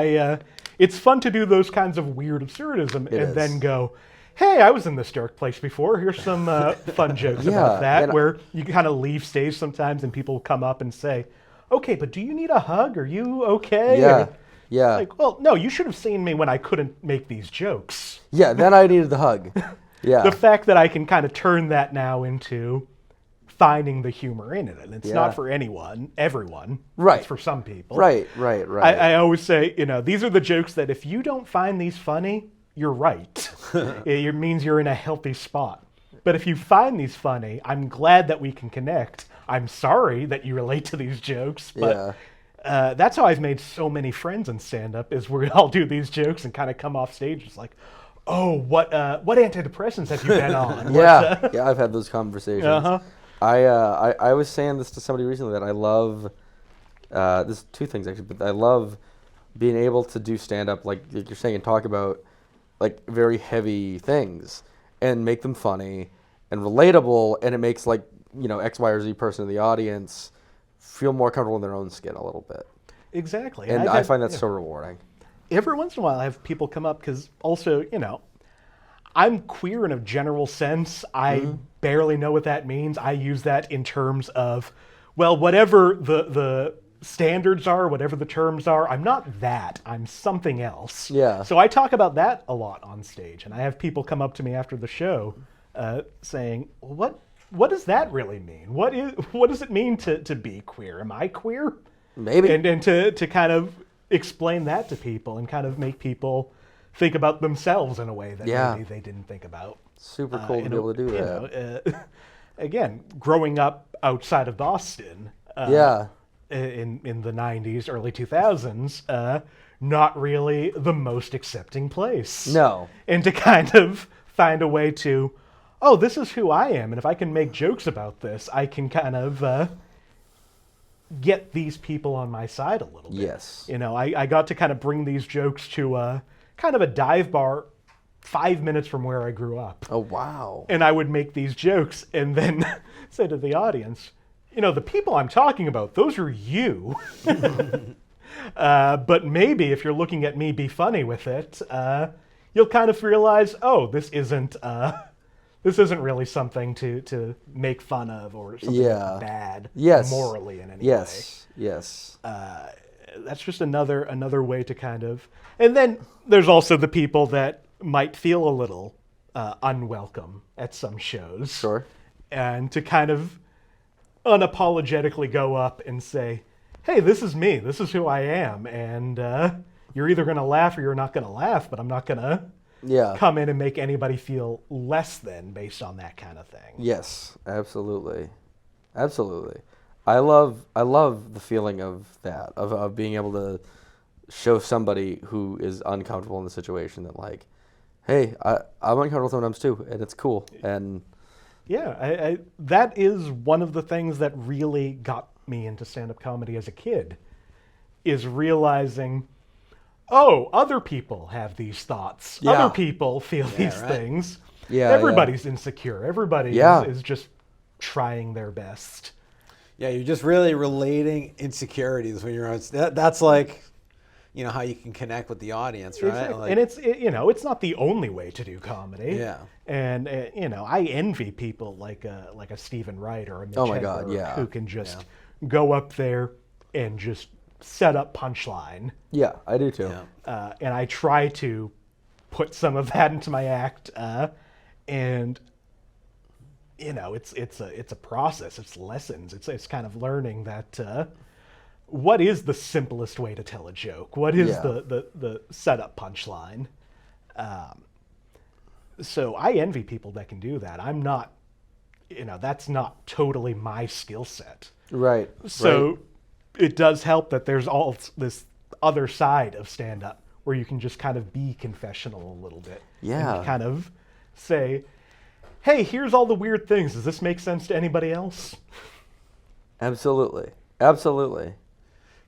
Speaker 4: it's fun to do those kinds of weird absurdism and
Speaker 2: is.
Speaker 4: then go, hey, I was in this dark place before. Here's some fun jokes about that,
Speaker 2: and
Speaker 4: where you kind of leave stage sometimes and people come up and say, okay, but do you need a hug? Are you okay?
Speaker 2: Yeah.
Speaker 4: Or,
Speaker 2: Yeah.
Speaker 4: like, well, no, you should have seen me when I couldn't make these jokes.
Speaker 2: Yeah. Then I needed the hug. Yeah.
Speaker 4: The fact that I can kind of turn that now into finding the humor in it. And it's
Speaker 2: Yeah.
Speaker 4: not for everyone.
Speaker 2: Right.
Speaker 4: It's for some people.
Speaker 2: Right.
Speaker 4: I always say, these are the jokes that if you don't find these funny, you're right. It means you're in a healthy spot. But if you find these funny, I'm glad that we can connect. I'm sorry that you relate to these jokes, but that's how I've made so many friends in stand-up, is we all do these jokes and kind of come off stage. It's like, oh, what antidepressants have you been on?
Speaker 2: Yeah. Yeah. I've had those conversations.
Speaker 4: Uh-huh.
Speaker 2: I was saying this to somebody recently that I love. There's two things actually, but I love being able to do stand-up, like you're saying, and talk about very heavy things and make them funny and relatable, and it makes X, Y, or Z person in the audience feel more comfortable in their own skin a little bit.
Speaker 4: Exactly.
Speaker 2: And I find that so rewarding.
Speaker 4: Every once in a while I have people come up because also, I'm queer in a general sense. I barely know what that means. I use that in terms of, well, whatever the standards are, whatever the terms are, I'm not that. I'm something else.
Speaker 2: Yeah.
Speaker 4: So I talk about that a lot on stage, and I have people come up to me after the show saying, well, what does that really mean? What does it mean to be queer? Am I queer?
Speaker 2: Maybe.
Speaker 4: And to kind of explain that to people and kind of make people think about themselves in a way that maybe they didn't think about.
Speaker 2: Super cool to be able to do that.
Speaker 4: Again, growing up outside of Boston, in the 90s, early 2000s, not really the most accepting place.
Speaker 2: No.
Speaker 4: And to kind of find a way to, oh, this is who I am, and if I can make jokes about this, I can kind of get these people on my side a little bit.
Speaker 2: Yes.
Speaker 4: I got to kind of bring these jokes to kind of a dive bar 5 minutes from where I grew up.
Speaker 2: Oh, wow.
Speaker 4: And I would make these jokes and then say to the audience, the people I'm talking about, those are you. But maybe if you're looking at me be funny with it, you'll kind of realize, oh, this isn't really something to make fun of or something that's bad morally in any way.
Speaker 2: Yes.
Speaker 4: That's just another way to kind of... And then there's also the people that might feel a little unwelcome at some shows.
Speaker 2: Sure.
Speaker 4: And to kind of unapologetically go up and say, hey, this is me. This is who I am. And you're either going to laugh or you're not going to laugh, but I'm not going to come in and make anybody feel less than based on that kind of thing.
Speaker 2: Yes, absolutely. Absolutely. I love the feeling of that, of being able to show somebody who is uncomfortable in the situation that, like, hey, I'm uncomfortable sometimes too, and it's cool. And
Speaker 4: yeah, that is one of the things that really got me into stand-up comedy as a kid, is realizing, oh, other people have these thoughts.
Speaker 2: Yeah.
Speaker 4: Other people feel these things.
Speaker 2: Yeah,
Speaker 4: Everybody's insecure. Everybody is just trying their best.
Speaker 3: Yeah, you're just really relating insecurities when you're on. That's like, how you can connect with the audience, right?
Speaker 4: Exactly.
Speaker 3: Like,
Speaker 4: And it's not the only way to do comedy.
Speaker 3: Yeah.
Speaker 4: And I envy people like a Stephen Wright or a Mitch
Speaker 2: Oh my God,
Speaker 4: Hedberg
Speaker 2: yeah.
Speaker 4: who can just go up there and just set up punchline.
Speaker 2: yeah, I do too.
Speaker 3: Yeah.
Speaker 4: And I try to put some of that into my act, and it's a process. It's lessons. It's kind of learning that what is the simplest way to tell a joke? What is the setup punchline? So I envy people that can do that. I'm not, that's not totally my skill set.
Speaker 2: Right.
Speaker 4: So it does help that there's all this other side of stand-up where you can just kind of be confessional a little bit.
Speaker 2: Yeah.
Speaker 4: And kind of say, hey, here's all the weird things. Does this make sense to anybody else?
Speaker 2: Absolutely. Absolutely.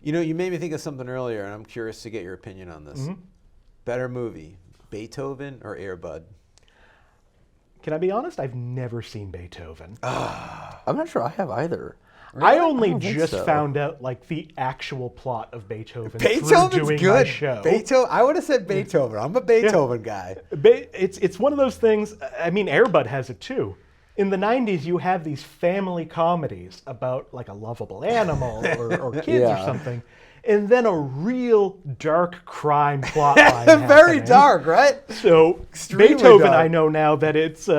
Speaker 3: You made me think of something earlier, and I'm curious to get your opinion on this.
Speaker 4: Mm-hmm.
Speaker 3: Better movie, Beethoven or Air Bud?
Speaker 4: Can I be honest? I've never seen Beethoven.
Speaker 2: I'm not sure I have either.
Speaker 4: I only
Speaker 2: don't think
Speaker 4: just
Speaker 2: so.
Speaker 4: found out the actual plot of Beethoven through
Speaker 3: Beethoven's
Speaker 4: doing
Speaker 3: good.
Speaker 4: my show.
Speaker 3: I would have said Beethoven. I'm a Beethoven guy.
Speaker 4: It's one of those things. I mean, Air Bud has it too. In the 90s, you have these family comedies about like a lovable animal or kids or something, and then a real dark crime plot line
Speaker 3: Very
Speaker 4: happening.
Speaker 3: dark, right?
Speaker 4: So
Speaker 3: Extremely
Speaker 4: Beethoven,
Speaker 3: dark.
Speaker 4: I know now that it's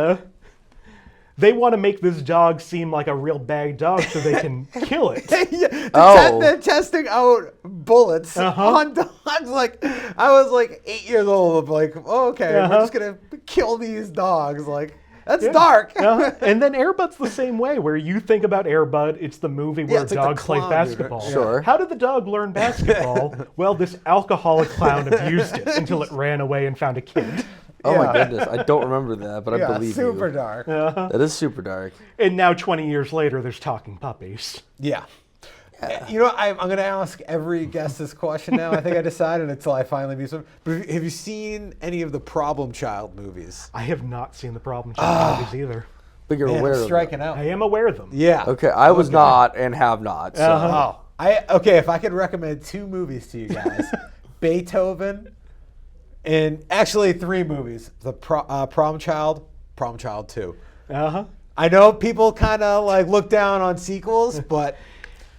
Speaker 4: they want to make this dog seem like a real bad dog so they can kill it.
Speaker 3: They're testing out bullets on dogs. Like, I was like 8 years old. I'm like, oh, okay, we're just gonna kill these dogs. Like, that's dark.
Speaker 4: And then Air Bud's the same way, where you think about Air Bud, it's the movie where
Speaker 3: it's like the
Speaker 4: dogs play
Speaker 3: clown, dude.
Speaker 4: basketball.
Speaker 2: Sure.
Speaker 4: How did the dog learn basketball? Well, this alcoholic clown abused it until it ran away and found a kid.
Speaker 2: Oh my goodness, I don't remember that, but I believe
Speaker 3: super
Speaker 2: you.
Speaker 3: dark.
Speaker 2: That is super dark.
Speaker 4: And now 20 years later, there's talking puppies.
Speaker 3: Yeah. I'm going to ask every guest this question now. I think I decided until I finally meet some. But have you seen any of the Problem Child movies?
Speaker 4: I have not seen the Problem Child movies either.
Speaker 2: But you're
Speaker 3: Man,
Speaker 2: aware
Speaker 3: I'm
Speaker 2: of
Speaker 3: striking
Speaker 2: them.
Speaker 3: out.
Speaker 4: I am aware of them.
Speaker 3: Yeah.
Speaker 2: Okay, I was not and have not. So.
Speaker 3: Okay, if I could recommend 2 movies to you guys, Beethoven, and actually 3 movies: the Problem Child, Problem Child 2. I know people kind of like look down on sequels, but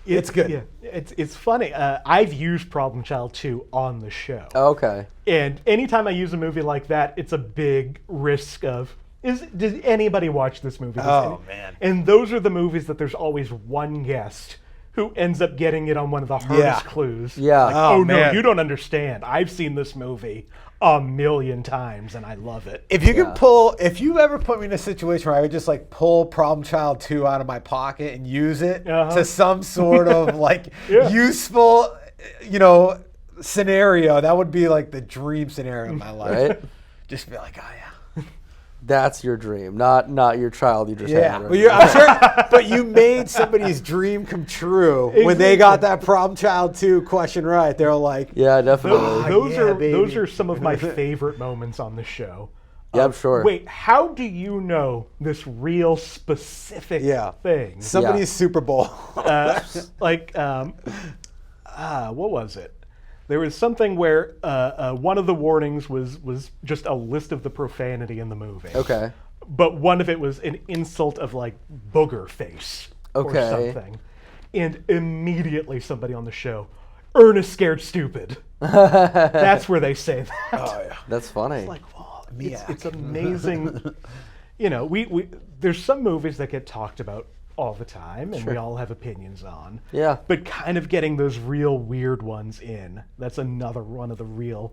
Speaker 3: it's good.
Speaker 4: Yeah, it's funny. I've used Problem Child 2 on the show.
Speaker 2: Okay.
Speaker 4: And anytime I use a movie like that, it's a big risk of, does anybody watch this movie?
Speaker 3: Man.
Speaker 4: And those are the movies that there's always one guest who ends up getting it on one of the hardest clues.
Speaker 2: Yeah.
Speaker 4: Like,
Speaker 3: Oh,
Speaker 4: oh no,
Speaker 3: man.
Speaker 4: you don't understand. I've seen this movie a million times and I love it.
Speaker 3: If you can if you ever put me in a situation where I would just like pull Problem Child 2 out of my pocket and use it to some sort of like useful, scenario, that would be like the dream scenario in my life.
Speaker 2: Right?
Speaker 3: Just be like, oh yeah.
Speaker 2: That's your dream, not your child you just had.
Speaker 3: Well, I'm sure, but you made somebody's dream come true when they got that Problem Child 2 question right. They're like,
Speaker 2: Yeah, definitely.
Speaker 4: Those are some of my favorite moments on the show.
Speaker 2: Yeah, I'm sure.
Speaker 4: Wait, how do you know this real specific thing?
Speaker 3: somebody's Super Bowl.
Speaker 4: What was it? There was something where one of the warnings was just a list of the profanity in the movie.
Speaker 2: Okay.
Speaker 4: But one of it was an insult of like booger face or something. And immediately somebody on the show, Ernest Scared Stupid. That's where they say that.
Speaker 3: Oh yeah.
Speaker 2: That's funny.
Speaker 4: Like, wow, it's amazing. We there's some movies that get talked about all the time, and we all have opinions on.
Speaker 2: Yeah.
Speaker 4: But kind of getting those real weird ones in, that's another one of the real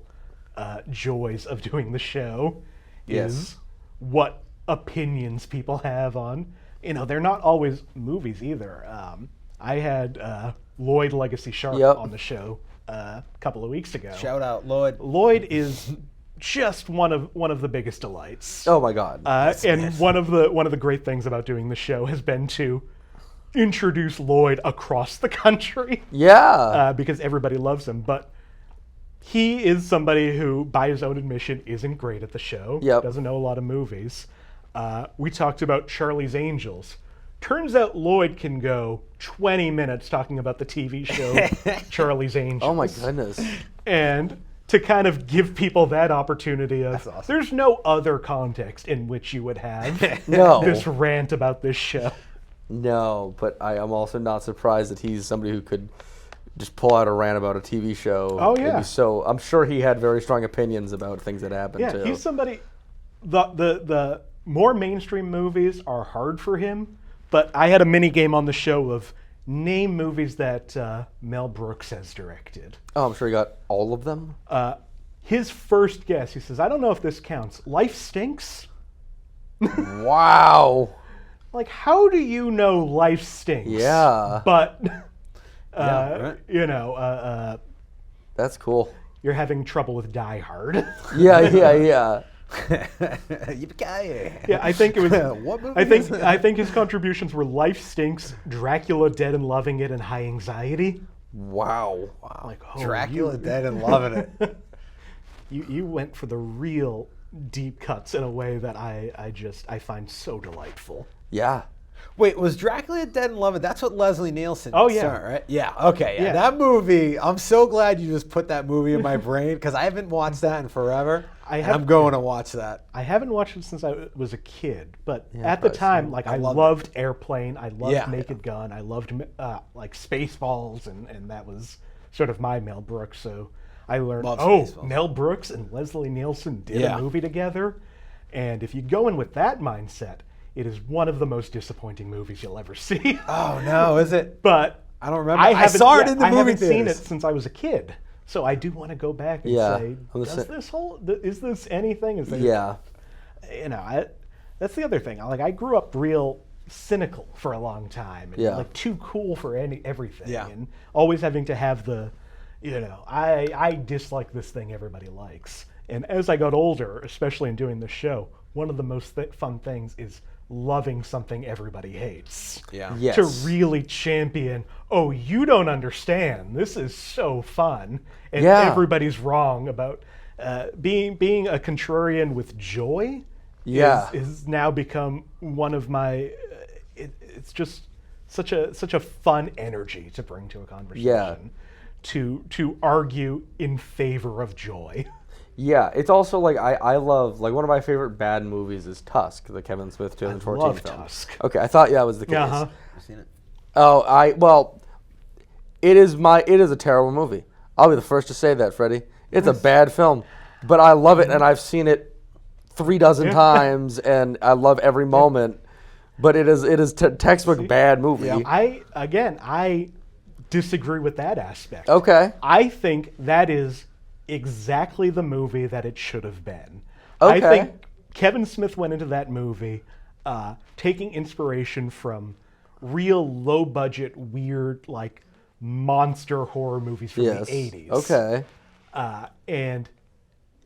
Speaker 4: joys of doing the show, is what opinions people have on. They're not always movies either. I had Lloyd Legacy Sharp on the show a couple of weeks ago.
Speaker 3: Shout out, Lloyd.
Speaker 4: Lloyd is just one of the biggest delights.
Speaker 2: Oh my God.
Speaker 4: And one of the great things about doing the show has been to introduce Lloyd across the country.
Speaker 2: Yeah.
Speaker 4: Because everybody loves him. But he is somebody who, by his own admission, isn't great at the show.
Speaker 2: Yep.
Speaker 4: Doesn't know a lot of movies. We talked about Charlie's Angels. Turns out Lloyd can go 20 minutes talking about the TV show Charlie's Angels.
Speaker 2: Oh my goodness.
Speaker 4: And to kind of give people that opportunity of,
Speaker 3: That's awesome.
Speaker 4: there's no other context in which you would have
Speaker 2: No.
Speaker 4: this rant about this show.
Speaker 2: No, but I am also not surprised that he's somebody who could just pull out a rant about a TV show.
Speaker 4: Oh, yeah.
Speaker 2: So I'm sure he had very strong opinions about things that happened
Speaker 4: Yeah,
Speaker 2: too.
Speaker 4: he's somebody, the more mainstream movies are hard for him, but I had a mini game on the show of name movies that Mel Brooks has directed.
Speaker 2: Oh, I'm sure he got all of them.
Speaker 4: His first guess, he says, I don't know if this counts. Life Stinks?
Speaker 2: Wow.
Speaker 4: Like, how do you know Life Stinks?
Speaker 2: Yeah.
Speaker 4: But,
Speaker 3: right.
Speaker 2: That's cool.
Speaker 4: you're having trouble with Die Hard.
Speaker 2: Yeah.
Speaker 3: Yippee-ki-yay.
Speaker 4: Yeah, I think it was.
Speaker 3: What movie
Speaker 4: I think
Speaker 3: is that?
Speaker 4: I think his contributions were Life Stinks, Dracula, Dead and Loving It, and High Anxiety.
Speaker 2: Wow.
Speaker 4: Like, oh,
Speaker 3: Dracula dead and loving it.
Speaker 4: You went for the real deep cuts in a way that I find so delightful.
Speaker 2: Yeah.
Speaker 3: Wait, was Dracula Dead and Loving? That's what Leslie Nielsen.
Speaker 4: Oh, yeah.
Speaker 3: starred, right? Yeah. Okay. Yeah.
Speaker 4: Yeah.
Speaker 3: That movie. I'm so glad you just put that movie in my brain because I haven't watched that in forever. I'm going to watch that.
Speaker 4: I haven't watched it since I was a kid, but
Speaker 2: Yeah,
Speaker 4: at the
Speaker 2: probably
Speaker 4: time,
Speaker 2: same.
Speaker 4: like
Speaker 3: I
Speaker 4: I
Speaker 3: loved
Speaker 4: loved Airplane, I loved
Speaker 3: Yeah.
Speaker 4: Naked Gun, I loved like Spaceballs, and that was sort of my Mel Brooks. So I learned,
Speaker 3: Love
Speaker 4: oh,
Speaker 3: Spaceballs.
Speaker 4: Mel Brooks and Leslie Nielsen did
Speaker 3: Yeah.
Speaker 4: a movie together, and if you go in with that mindset, it is one of the most disappointing movies you'll ever see.
Speaker 3: Oh no, is it?
Speaker 4: But
Speaker 3: I don't remember.
Speaker 4: I
Speaker 3: saw it in the
Speaker 4: I
Speaker 3: movie
Speaker 4: haven't seen it
Speaker 3: theaters.
Speaker 4: since I was a kid, so I do want to go back and
Speaker 2: Yeah,
Speaker 4: say,
Speaker 2: I'm the
Speaker 4: does
Speaker 2: sa-
Speaker 4: is this anything? Is there,
Speaker 2: Yeah.
Speaker 4: that's the other thing. Like I grew up real cynical for a long time, and
Speaker 2: Yeah.
Speaker 4: like too cool for everything,
Speaker 3: Yeah.
Speaker 4: and always having to have the, I dislike this thing everybody likes. And as I got older, especially in doing this show, one of the most fun things is loving something everybody hates.
Speaker 3: Yeah.
Speaker 2: Yes.
Speaker 4: To really champion, oh, you don't understand. This is so fun, and
Speaker 2: Yeah.
Speaker 4: everybody's wrong about being a contrarian with joy.
Speaker 2: Yeah.
Speaker 4: is now become one of my. It's just such a fun energy to bring to a conversation. To argue in favor of joy.
Speaker 2: Yeah, it's also like I love, like, one of my favorite bad movies is Tusk, the Kevin Smith 2014
Speaker 4: love
Speaker 2: film.
Speaker 4: Tusk.
Speaker 2: Okay, I thought that was the case.
Speaker 4: Uh-huh.
Speaker 3: I've seen it.
Speaker 2: Oh, it is a terrible movie. I'll be the first to say that, Freddie. It's a bad film, but I love it, and I've seen it 36 times, and I love every moment. But it is textbook bad movie.
Speaker 3: Yeah.
Speaker 4: I disagree with that aspect.
Speaker 2: Okay.
Speaker 4: I think that is exactly the movie that it should have been.
Speaker 2: Okay.
Speaker 4: I think Kevin Smith went into that movie taking inspiration from real low-budget, weird, like monster horror movies from
Speaker 2: Yes.
Speaker 4: the 80s.
Speaker 2: Okay.
Speaker 4: And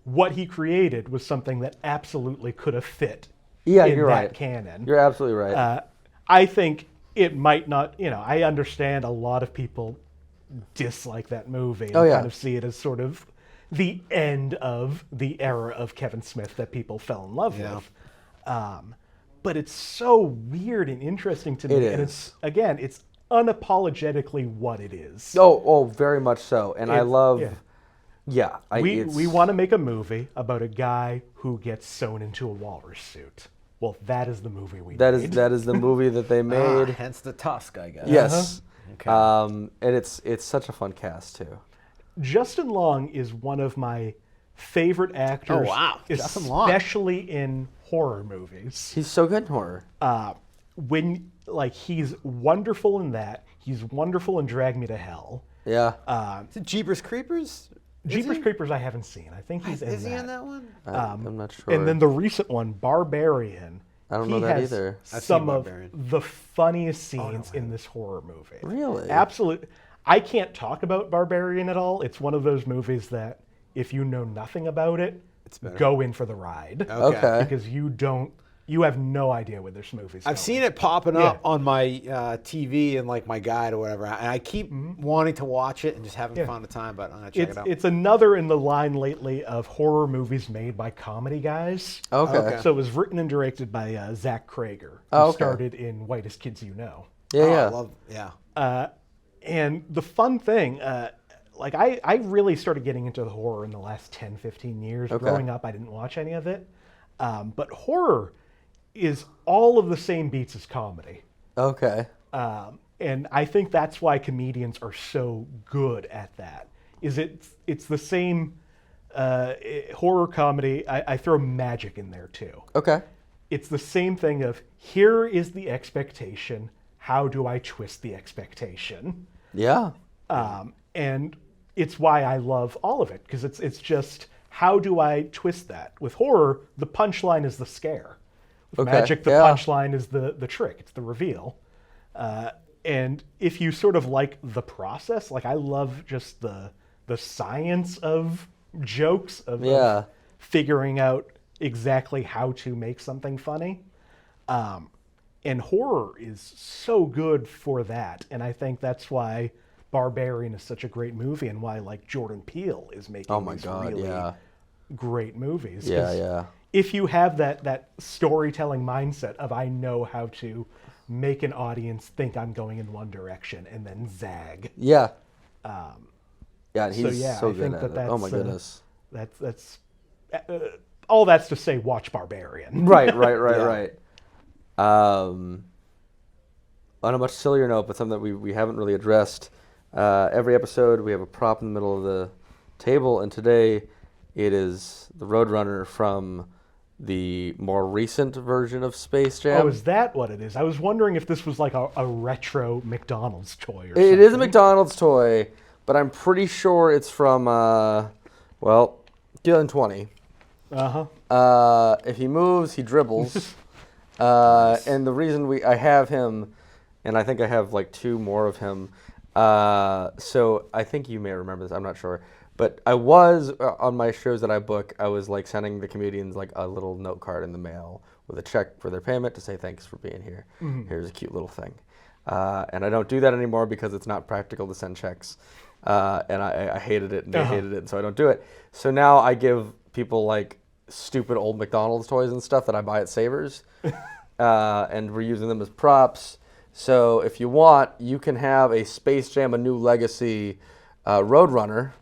Speaker 4: what he created was something that absolutely could have fit
Speaker 2: Yeah,
Speaker 4: in
Speaker 2: you're
Speaker 4: that
Speaker 2: right.
Speaker 4: canon.
Speaker 2: You're absolutely right.
Speaker 4: I think it might not, I understand a lot of people dislike that movie and
Speaker 2: Oh, yeah.
Speaker 4: kind of see it as sort of the end of the era of Kevin Smith that people fell in love
Speaker 3: Yeah.
Speaker 4: with. But it's so weird and interesting to me.
Speaker 2: It
Speaker 4: And
Speaker 2: is.
Speaker 4: it's unapologetically what it is.
Speaker 2: Oh, very much so. And I
Speaker 4: It-
Speaker 2: love.
Speaker 4: yeah.
Speaker 2: Yeah.
Speaker 4: We want to make a movie about a guy who gets sewn into a walrus suit. Well, that is the movie we
Speaker 2: That
Speaker 4: made.
Speaker 2: is that is the movie that they made.
Speaker 3: Hence the Tusk, I guess.
Speaker 2: Yes.
Speaker 3: Okay.
Speaker 2: And it's such a fun cast too.
Speaker 4: Justin Long is one of my favorite actors.
Speaker 3: Oh, wow. Justin Long.
Speaker 4: Especially in horror movies.
Speaker 2: He's so good in horror.
Speaker 4: he's wonderful in that. He's wonderful in Drag Me to Hell.
Speaker 2: Yeah.
Speaker 3: Is it Jeepers Creepers?
Speaker 4: Jeepers Creepers I haven't seen. I think he's in that.
Speaker 3: Is he in that one?
Speaker 2: I'm not sure.
Speaker 4: And then the recent one, Barbarian.
Speaker 2: I don't know
Speaker 4: he
Speaker 2: that
Speaker 4: has
Speaker 2: either.
Speaker 3: I've
Speaker 4: some
Speaker 3: seen
Speaker 4: of
Speaker 3: Barbarian.
Speaker 4: the funniest scenes in this horror movie.
Speaker 2: Really?
Speaker 4: Absolutely. I can't talk about Barbarian at all. It's one of those movies that if you know nothing about it, go in for the ride.
Speaker 2: Okay.
Speaker 4: Because you have no idea where this movie's going.
Speaker 3: I've seen it popping up on my TV and like my guide or whatever, and I keep wanting to watch it and just haven't found the time. But I'm gonna check it out.
Speaker 4: It's another in the line lately of horror movies made by comedy guys.
Speaker 2: Okay.
Speaker 4: So it was written and directed by Zach Krager, who
Speaker 2: Oh, okay.
Speaker 4: started in Whitest Kids You Know.
Speaker 2: Yeah.
Speaker 4: And the fun thing, I really started getting into the horror in the last 10, 15 years.
Speaker 2: Okay.
Speaker 4: Growing up, I didn't watch any of it. But horror is all of the same beats as comedy.
Speaker 2: Okay.
Speaker 4: And I think that's why comedians are so good at that. It's the same horror comedy. I throw magic in there too.
Speaker 2: Okay.
Speaker 4: It's the same thing of here is the expectation. How do I twist the expectation?
Speaker 2: Yeah.
Speaker 4: And it's why I love all of it, because it's just how do I twist that? With horror, the punchline is the scare. With magic, the punchline is the trick. It's the reveal. And if you sort of like the process, like I love just the science of jokes, of figuring out exactly how to make something funny. And horror is so good for that. And I think that's why Barbarian is such a great movie and why like Jordan Peele is making these really great movies.
Speaker 2: Yeah.
Speaker 4: If you have that storytelling mindset of I know how to make an audience think I'm going in one direction and then zag.
Speaker 2: Yeah. And he's so
Speaker 4: I
Speaker 2: good
Speaker 4: think
Speaker 2: at it.
Speaker 4: that's,
Speaker 2: Oh my goodness.
Speaker 4: That's all that's to say, watch Barbarian.
Speaker 2: Right. On a much sillier note, but something that we haven't really addressed, every episode we have a prop in the middle of the table, and today it is the Roadrunner from the more recent version of Space Jam.
Speaker 4: Oh, is that what it is? I was wondering if this was like a retro McDonald's toy or something.
Speaker 2: It is a McDonald's toy, but I'm pretty sure it's from, 2020. If he moves, he dribbles. And the reason I have him, and I think I have like two more of him, so I think you may remember this, I'm not sure. But I was, on my shows that I book, I was like sending the comedians like a little note card in the mail with a check for their payment to say thanks for being here. Here's a cute little thing. And I don't do that anymore because it's not practical to send checks. And I hated it and they hated it, and so I don't do it. So now I give people like stupid old McDonald's toys and stuff that I buy at Savers. And we're using them as props. So if you want, you can have a Space Jam: A New Legacy Roadrunner.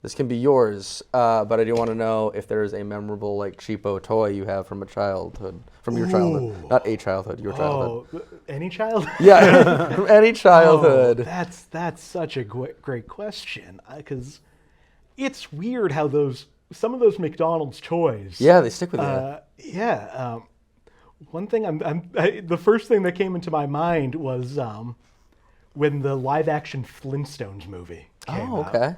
Speaker 2: This can be yours, but I do want to know if there's a memorable, like, cheapo toy you have from your childhood. Not a childhood, your childhood.
Speaker 4: Oh, any childhood?
Speaker 2: Yeah, from any childhood.
Speaker 4: Oh, that's such a great question, because it's weird how some of those McDonald's toys.
Speaker 2: Yeah, they stick with you.
Speaker 4: One thing the first thing that came into my mind was when the live-action Flintstones movie came out.
Speaker 2: Okay.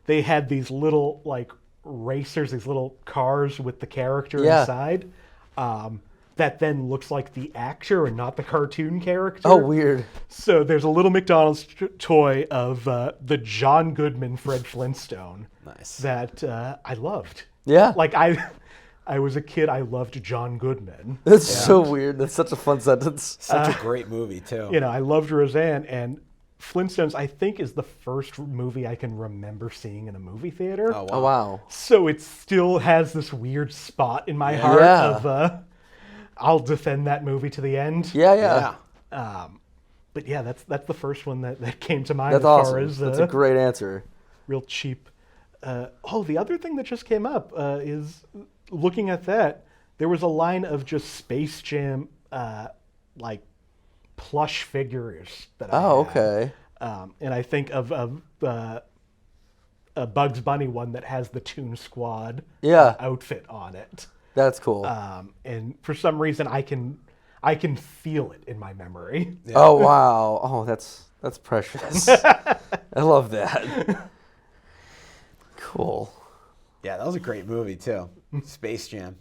Speaker 4: They had these little like racers, these little cars with the character inside, that then looks like the actor and not the cartoon character.
Speaker 2: Oh, weird.
Speaker 4: So there's a little McDonald's toy of the John Goodman Fred Flintstone.
Speaker 3: Nice.
Speaker 4: That I loved.
Speaker 2: Yeah.
Speaker 4: Like I was a kid, I loved John Goodman.
Speaker 2: That's so weird. That's such a fun sentence.
Speaker 3: Such a great movie too.
Speaker 4: You know, I loved Roseanne, and Flintstones, I think, is the first movie I can remember seeing in a movie theater.
Speaker 2: Oh, wow.
Speaker 4: So it still has this weird spot in my heart of I'll defend that movie to the end.
Speaker 2: Yeah.
Speaker 4: But yeah, that's the first one that came to mind.
Speaker 2: That's
Speaker 4: as
Speaker 2: awesome.
Speaker 4: Far as,
Speaker 2: That's a great answer.
Speaker 4: Real cheap. The other thing that just came up is looking at that. There was a line of just Space Jam, like plush figures that I had.
Speaker 2: Okay.
Speaker 4: And I think of a Bugs Bunny one that has the Toon Squad outfit on it.
Speaker 2: That's cool.
Speaker 4: And for some reason, I I can feel it in my memory.
Speaker 3: Yeah.
Speaker 2: Oh wow! Oh, that's precious. I love that. Cool.
Speaker 3: Yeah, that was a great movie too. Space Jam.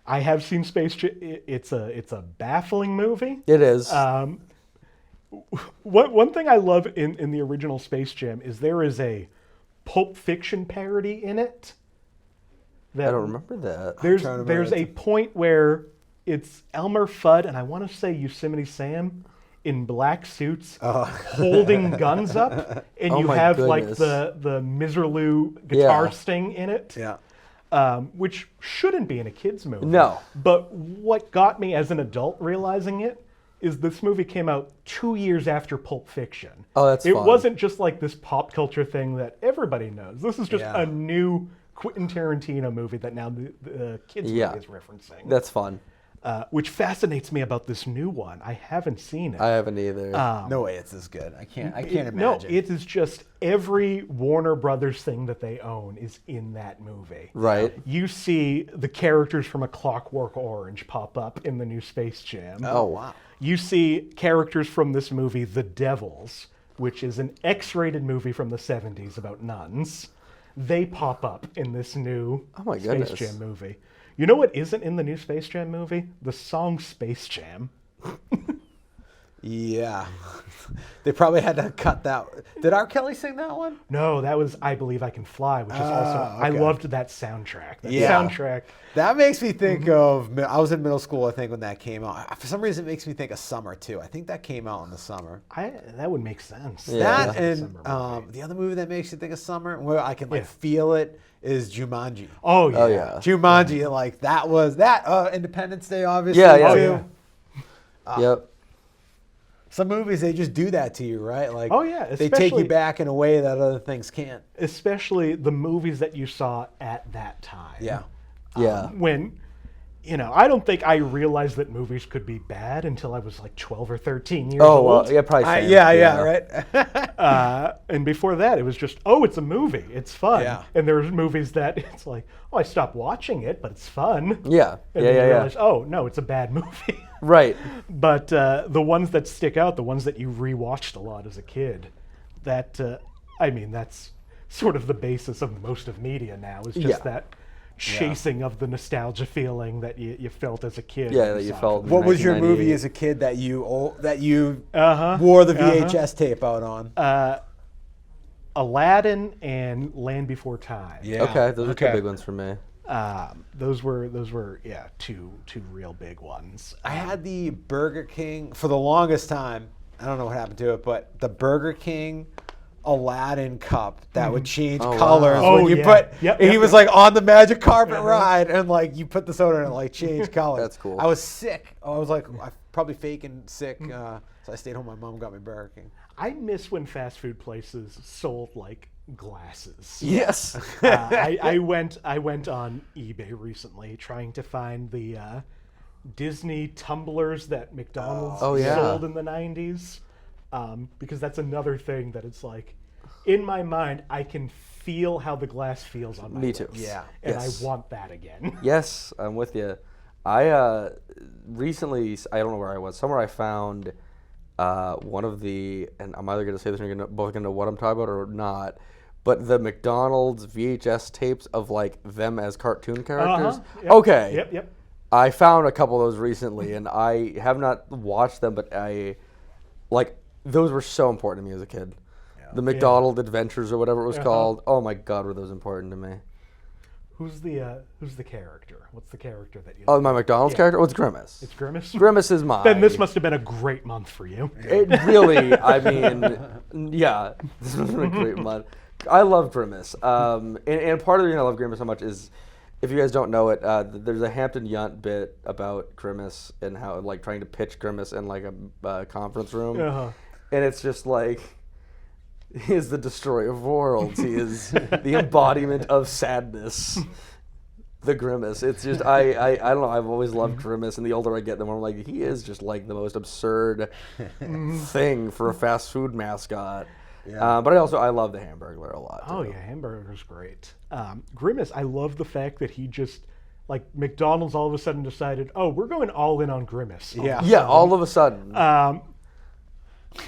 Speaker 4: I have seen Space Jam. It's a baffling movie.
Speaker 2: It is.
Speaker 4: One thing I love in the original Space Jam is there is a Pulp Fiction parody in it.
Speaker 2: I don't remember that.
Speaker 4: There's a point where it's Elmer Fudd and I want to say Yosemite Sam in black suits holding guns up, and
Speaker 2: Oh
Speaker 4: you
Speaker 2: my
Speaker 4: have like
Speaker 2: goodness.
Speaker 4: the Miserlou guitar
Speaker 2: Yeah.
Speaker 4: sting in it.
Speaker 3: Yeah.
Speaker 4: Which shouldn't be in a kid's movie.
Speaker 2: No.
Speaker 4: But what got me as an adult realizing it is this movie came out 2 years after Pulp Fiction.
Speaker 2: Oh, that's
Speaker 4: It
Speaker 2: fun.
Speaker 4: wasn't just like this pop culture thing that everybody knows. This is just
Speaker 3: Yeah.
Speaker 4: a new Quentin Tarantino movie that now the kids
Speaker 2: Yeah.
Speaker 4: movie is referencing.
Speaker 2: That's fun.
Speaker 4: Which fascinates me about this new one. I haven't seen it.
Speaker 2: I haven't either.
Speaker 3: No way it's this good. I can't imagine.
Speaker 4: No, it is just every Warner Brothers thing that they own is in that movie.
Speaker 2: Right.
Speaker 4: You see the characters from A Clockwork Orange pop up in the new Space Jam.
Speaker 3: Oh wow.
Speaker 4: You see characters from this movie, The Devils, which is an X-rated movie from the 70s about nuns. They pop up in this new
Speaker 2: Oh my
Speaker 4: Space
Speaker 2: goodness.
Speaker 4: Jam movie. You know what isn't in the new Space Jam movie? The song Space Jam.
Speaker 3: Yeah. They probably had to cut that. Did R. Kelly sing that one?
Speaker 4: No, that was I Believe I Can Fly, which is also, I
Speaker 3: okay.
Speaker 4: loved that soundtrack. That
Speaker 3: Yeah.
Speaker 4: soundtrack.
Speaker 3: That makes me think of. I was in middle school, I think, when that came out. For some reason, it makes me think of summer too. I think that came out in the summer.
Speaker 4: That would make sense.
Speaker 2: Yeah.
Speaker 3: That and
Speaker 4: Summer movie.
Speaker 3: the other movie that makes you think of summer, where I can feel it, is Jumanji.
Speaker 4: Oh yeah.
Speaker 2: Oh yeah.
Speaker 3: Jumanji, like that was that Independence Day, obviously.
Speaker 2: Yeah, yeah.
Speaker 3: too.
Speaker 4: Oh, yeah.
Speaker 2: Yep.
Speaker 3: Some movies they just do that to you, right? Like,
Speaker 4: Oh, yeah,
Speaker 3: they take you
Speaker 4: especially-
Speaker 3: back in a way that other things can't.
Speaker 4: Especially the movies that you saw at that time.
Speaker 3: Yeah.
Speaker 2: Yeah.
Speaker 4: When, I don't think I realized that movies could be bad until I was like 12 or 13 years
Speaker 2: Oh
Speaker 4: old.
Speaker 2: well, yeah, probably. same.
Speaker 3: Yeah, right.
Speaker 4: And before that, it was just, it's a movie. It's fun.
Speaker 3: Yeah.
Speaker 4: And there's movies that it's like, I stopped watching it, but it's fun.
Speaker 2: Yeah.
Speaker 4: And
Speaker 2: Yeah.
Speaker 4: then you
Speaker 2: Yeah.
Speaker 4: realize, no, it's a bad movie.
Speaker 2: Right.
Speaker 4: But the ones that stick out, the ones that you rewatched a lot as a kid, that's sort of the basis of most of media now, is just
Speaker 2: Yeah.
Speaker 4: that chasing of the nostalgia feeling that you felt as a kid.
Speaker 2: Yeah,
Speaker 4: when
Speaker 2: that you
Speaker 4: saw it
Speaker 2: felt.
Speaker 4: for the
Speaker 3: What was your movie
Speaker 2: 1998.
Speaker 3: as a kid that you
Speaker 4: Uh-huh.
Speaker 3: wore the VHS tape out on?
Speaker 4: Aladdin and Land Before Time.
Speaker 3: Yeah.
Speaker 2: Okay, those are two big ones for me.
Speaker 4: Those were two real big ones.
Speaker 3: I had the Burger King for the longest time. I don't know what happened to it, but the Burger King Aladdin cup that would change
Speaker 2: Oh, wow.
Speaker 3: colors
Speaker 4: Oh,
Speaker 3: when you
Speaker 4: yeah.
Speaker 3: put.
Speaker 4: Yep,
Speaker 3: and he
Speaker 4: yep,
Speaker 3: was
Speaker 4: yep.
Speaker 3: like on the magic carpet ride, and like you put the soda in, and it like changed colors.
Speaker 2: That's cool.
Speaker 3: I was sick. I was like, I probably faking sick, so I stayed home. My mom got me Burger King.
Speaker 4: I miss when fast food places sold like glasses.
Speaker 2: Yes.
Speaker 4: I went on eBay recently trying to find the Disney tumblers that McDonald's
Speaker 2: Oh, yeah.
Speaker 4: sold in the 90s. Because that's another thing that it's like, in my mind, I can feel how the glass feels on my
Speaker 2: Me too.
Speaker 4: lips.
Speaker 3: Yeah.
Speaker 4: And
Speaker 2: Yes.
Speaker 4: I want that again.
Speaker 2: Yes, I'm with you. I recently, I don't know where I was. Somewhere I found one of the, and I'm either going to say this and you're both going to know what I'm talking about or not, but the McDonald's VHS tapes of like them as cartoon characters.
Speaker 4: Yep.
Speaker 2: Okay.
Speaker 4: Yep.
Speaker 2: I found a couple of those recently, and I have not watched them, but those were so important to me as a kid. The McDonald Adventures or whatever it was called. Oh my God, were those important to me?
Speaker 4: Who's the character? What's the character that you
Speaker 2: Oh, my McDonald's character? Oh, it's Grimace.
Speaker 4: It's Grimace?
Speaker 2: Grimace is mine.
Speaker 4: Then this must have been a great month for you.
Speaker 2: It really, I mean, yeah, this was a great month. I love Grimace. And part of the reason I love Grimace so much is, if you guys don't know it, there's a Hampton Yount bit about Grimace and how, like, trying to pitch Grimace in, like, a conference room.
Speaker 4: Uh-huh.
Speaker 2: And it's just like, he is the destroyer of worlds. He is the embodiment of sadness. The Grimace. It's just, I don't know, I've always loved Grimace, and the older I get, the more I'm like, he is just like the most absurd thing for a fast food mascot.
Speaker 3: Yeah.
Speaker 2: But I love the Hamburglar a lot.
Speaker 4: Oh
Speaker 2: too.
Speaker 4: yeah, Hamburger's great. Grimace, I love the fact that he just like McDonald's all of a sudden decided, oh, we're going all in on Grimace.
Speaker 2: Yeah, all of a sudden.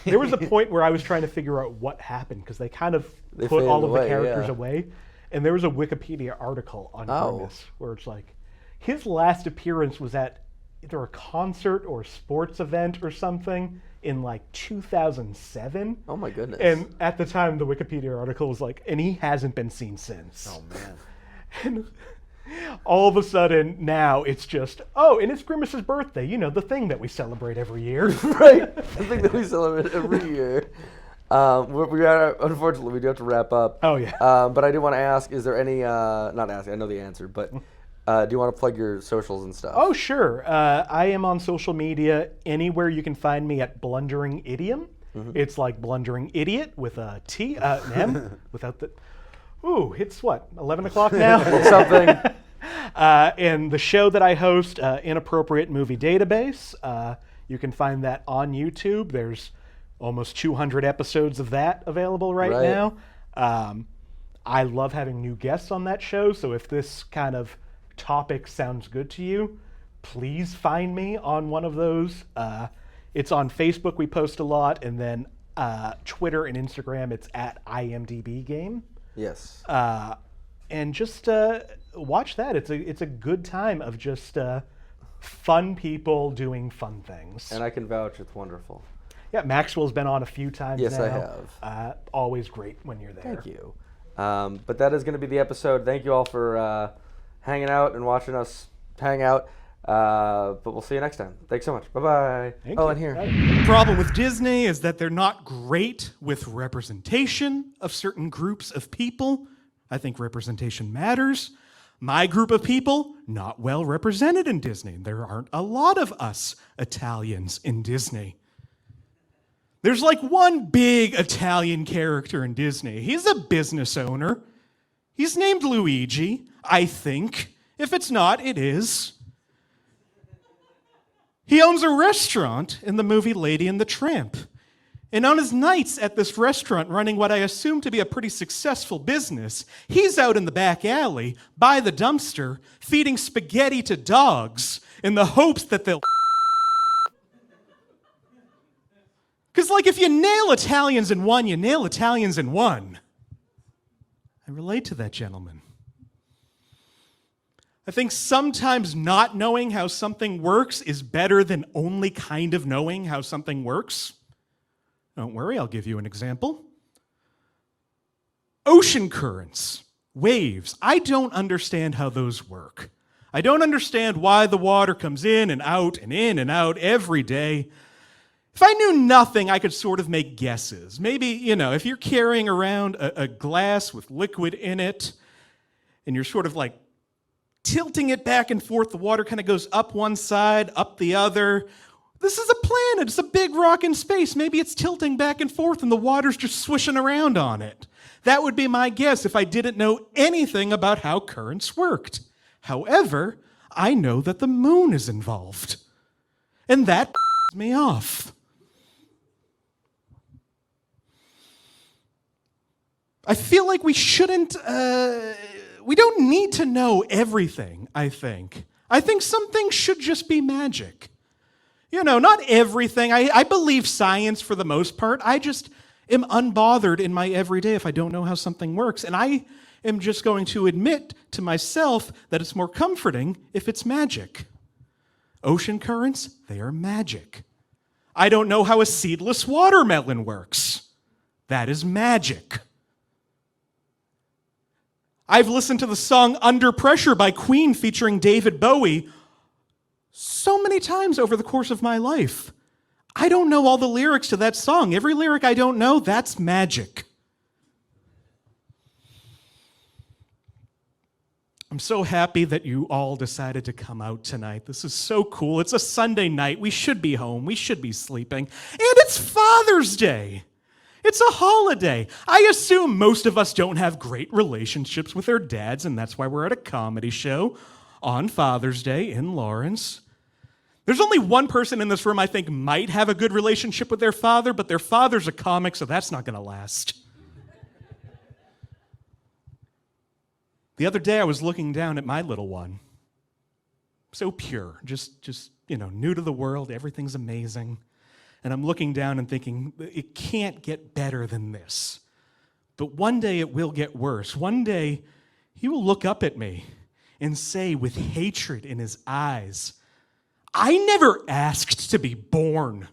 Speaker 4: There was a point where I was trying to figure out what happened because they kind of put
Speaker 2: faded
Speaker 4: all of
Speaker 2: away,
Speaker 4: the characters
Speaker 2: yeah.
Speaker 4: away. And there was a Wikipedia article on
Speaker 2: Oh.
Speaker 4: Grimace where it's like, his last appearance was at either a concert or a sports event or something in like 2007.
Speaker 2: Oh my goodness.
Speaker 4: And at the time, the Wikipedia article was like, and he hasn't been seen since.
Speaker 3: Oh man.
Speaker 4: And all of a sudden, now it's just, oh, and it's Grimace's birthday. You know, the thing that we celebrate every year.
Speaker 2: Right. The thing that we celebrate every year. We are, unfortunately, we do have to wrap up.
Speaker 4: Oh, yeah.
Speaker 2: But I do want to ask, is there any, not ask, I know the answer, but do you want to plug your socials and stuff?
Speaker 4: Oh, sure. I am on social media anywhere you can find me at Blundering Idiom. It's like Blundering Idiot with a T, an M, without the... Ooh, it's what, 11 o'clock now?
Speaker 2: Something.
Speaker 4: And the show that I host, Inappropriate Movie Database, you can find that on YouTube. There's almost 200 episodes of that available right now. I love having new guests on that show, so if this kind of topic sounds good to you, please find me on one of those. It's on Facebook, we post a lot, and then Twitter and Instagram, it's at IMDbGame.
Speaker 2: Yes.
Speaker 4: And just watch that. It's a good time of just fun people doing fun things.
Speaker 2: And I can vouch, it's wonderful.
Speaker 4: Yeah, Maxwell's been on a few times
Speaker 2: Yes,
Speaker 4: now.
Speaker 2: I have.
Speaker 4: Always great when you're there.
Speaker 2: Thank you. But that is going to be the episode. Thank you all for hanging out and watching us hang out. But we'll see you next time. Thanks so much. Bye-bye.
Speaker 4: Thank
Speaker 2: oh,
Speaker 4: you.
Speaker 2: and here.
Speaker 4: Bye.
Speaker 1: Problem with Disney is that they're not great with representation of certain groups of people. I think representation matters. My group of people, not well represented in Disney. There aren't a lot of us Italians in Disney. There's like one big Italian character in Disney. He's a business owner. He's named Luigi, I think. If it's not, it is. He owns a restaurant in the movie Lady and the Tramp. And on his nights at this restaurant, running what I assume to be a pretty successful business, he's out in the back alley, by the dumpster, feeding spaghetti to dogs in the hopes that they'll... Because, like, if you nail Italians in one, you nail Italians in one. I relate to that gentleman. I think sometimes not knowing how something works is better than only kind of knowing how something works. Don't worry, I'll give you an example. Ocean currents, waves. I don't understand how those work. I don't understand why the water comes in and out every day. If I knew nothing, I could sort of make guesses. Maybe, if you're carrying around a glass with liquid in it, and you're sort of like tilting it back and forth, the water kind of goes up one side, up the other. This is a planet. It's a big rock in space. Maybe it's tilting back and forth and the water's just swishing around on it. That would be my guess if I didn't know anything about how currents worked. However, I know that the moon is involved. And that me off. I feel like we shouldn't, we don't need to know everything, I think. I think some things should just be magic. Not everything. I believe science for the most part. I just am unbothered in my everyday if I don't know how something works. And I am just going to admit to myself that it's more comforting if it's magic. Ocean currents, they are magic. I don't know how a seedless watermelon works. That is magic. I've listened to the song Under Pressure by Queen featuring David Bowie so many times over the course of my life. I don't know all the lyrics to that song. Every lyric I don't know, that's magic. I'm so happy that you all decided to come out tonight. This is so cool. It's a Sunday night. We should be home. We should be sleeping. And it's Father's Day. It's a holiday. I assume most of us don't have great relationships with their dads, and that's why we're at a comedy show on Father's Day in Lawrence. There's only one person in this room I think might have a good relationship with their father, but their father's a comic, so that's not going to last. The other day I was looking down at my little one. so pure, just new to the world, everything's amazing. And I'm looking down and thinking, it can't get better than this. But one day it will get worse. One day he will look up at me and say with hatred in his eyes, I never asked to be born.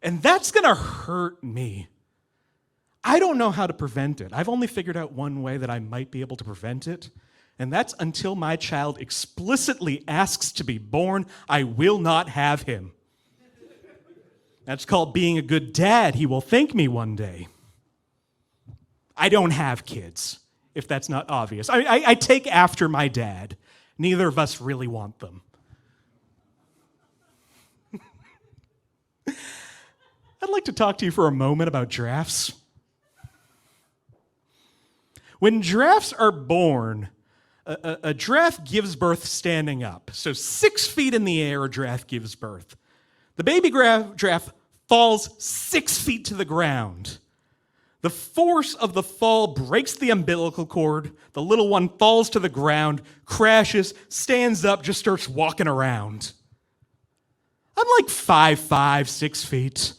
Speaker 1: And that's going to hurt me. I don't know how to prevent it. I've only figured out one way that I might be able to prevent it, and that's until my child explicitly asks to be born, I will not have him. That's called being a good dad. He will thank me one day. I don't have kids, if that's not obvious. I take after my dad. Neither of us really want them. I'd like to talk to you for a moment about giraffes. When giraffes are born, a giraffe gives birth standing up. So 6 feet in the air, a giraffe gives birth. The baby giraffe falls 6 feet to the ground. The force of the fall breaks the umbilical cord. The little one falls to the ground, crashes, stands up, just starts walking around. I'm like 5'5", 6 feet.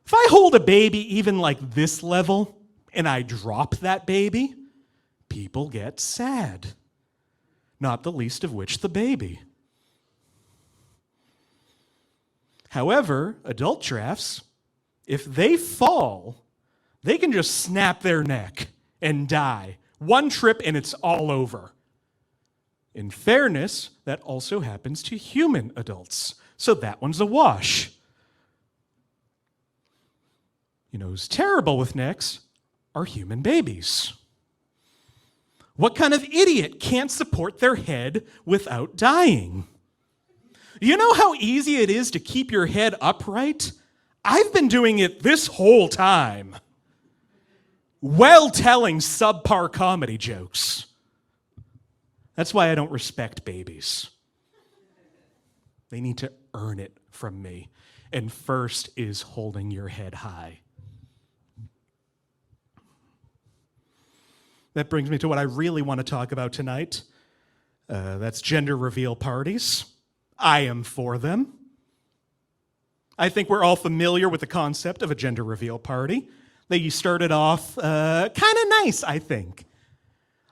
Speaker 1: If I hold a baby even like this level and I drop that baby, people get sad. Not the least of which the baby. However, adult giraffes, if they fall, they can just snap their neck and die. One trip and it's all over. In fairness, that also happens to human adults. So that one's a wash. You know who's terrible with necks are human babies. What kind of idiot can't support their head without dying? You know how easy it is to keep your head upright? I've been doing it this whole time. While telling subpar comedy jokes. That's why I don't respect babies. They need to earn it from me. And first is holding your head high. That brings me to what I really want to talk about tonight. That's gender reveal parties. I am for them. I think we're all familiar with the concept of a gender reveal party. They started off kind of nice, I think.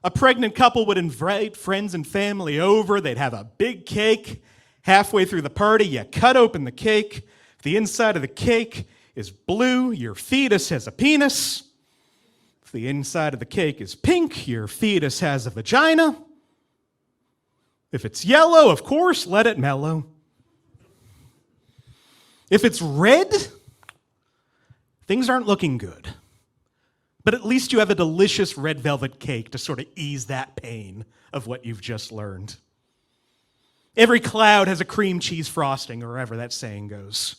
Speaker 1: A pregnant couple would invite friends and family over. They'd have a big cake. Halfway through the party, you cut open the cake. If the inside of the cake is blue, your fetus has a penis. If the inside of the cake is pink, your fetus has a vagina. If it's yellow, of course, let it mellow. If it's red, things aren't looking good. But at least you have a delicious red velvet cake to sort of ease that pain of what you've just learned. Every cloud has a cream cheese frosting, or wherever that saying goes.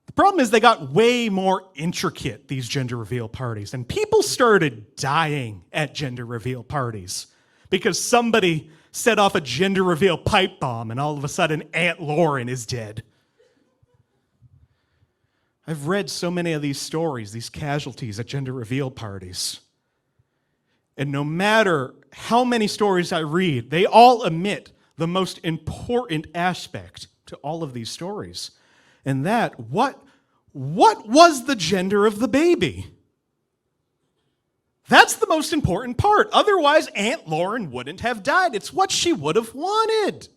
Speaker 1: The problem is they got way more intricate, these gender reveal parties, and people started dying at gender reveal parties because somebody set off a gender reveal pipe bomb and all of a sudden Aunt Lauren is dead. I've read so many of these stories, these casualties at gender reveal parties. And no matter how many stories I read, they all omit the most important aspect to all of these stories. And that, what was the gender of the baby? That's the most important part. Otherwise, Aunt Lauren wouldn't have died. It's what she would have wanted.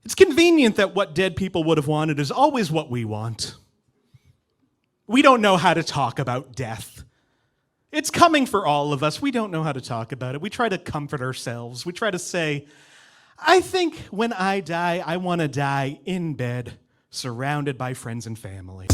Speaker 1: It's convenient that what dead people would have wanted is always what we want. We don't know how to talk about death. It's coming for all of us. We don't know how to talk about it. We try to comfort ourselves. We try to say, I think when I die, I want to die in bed, surrounded by friends and family.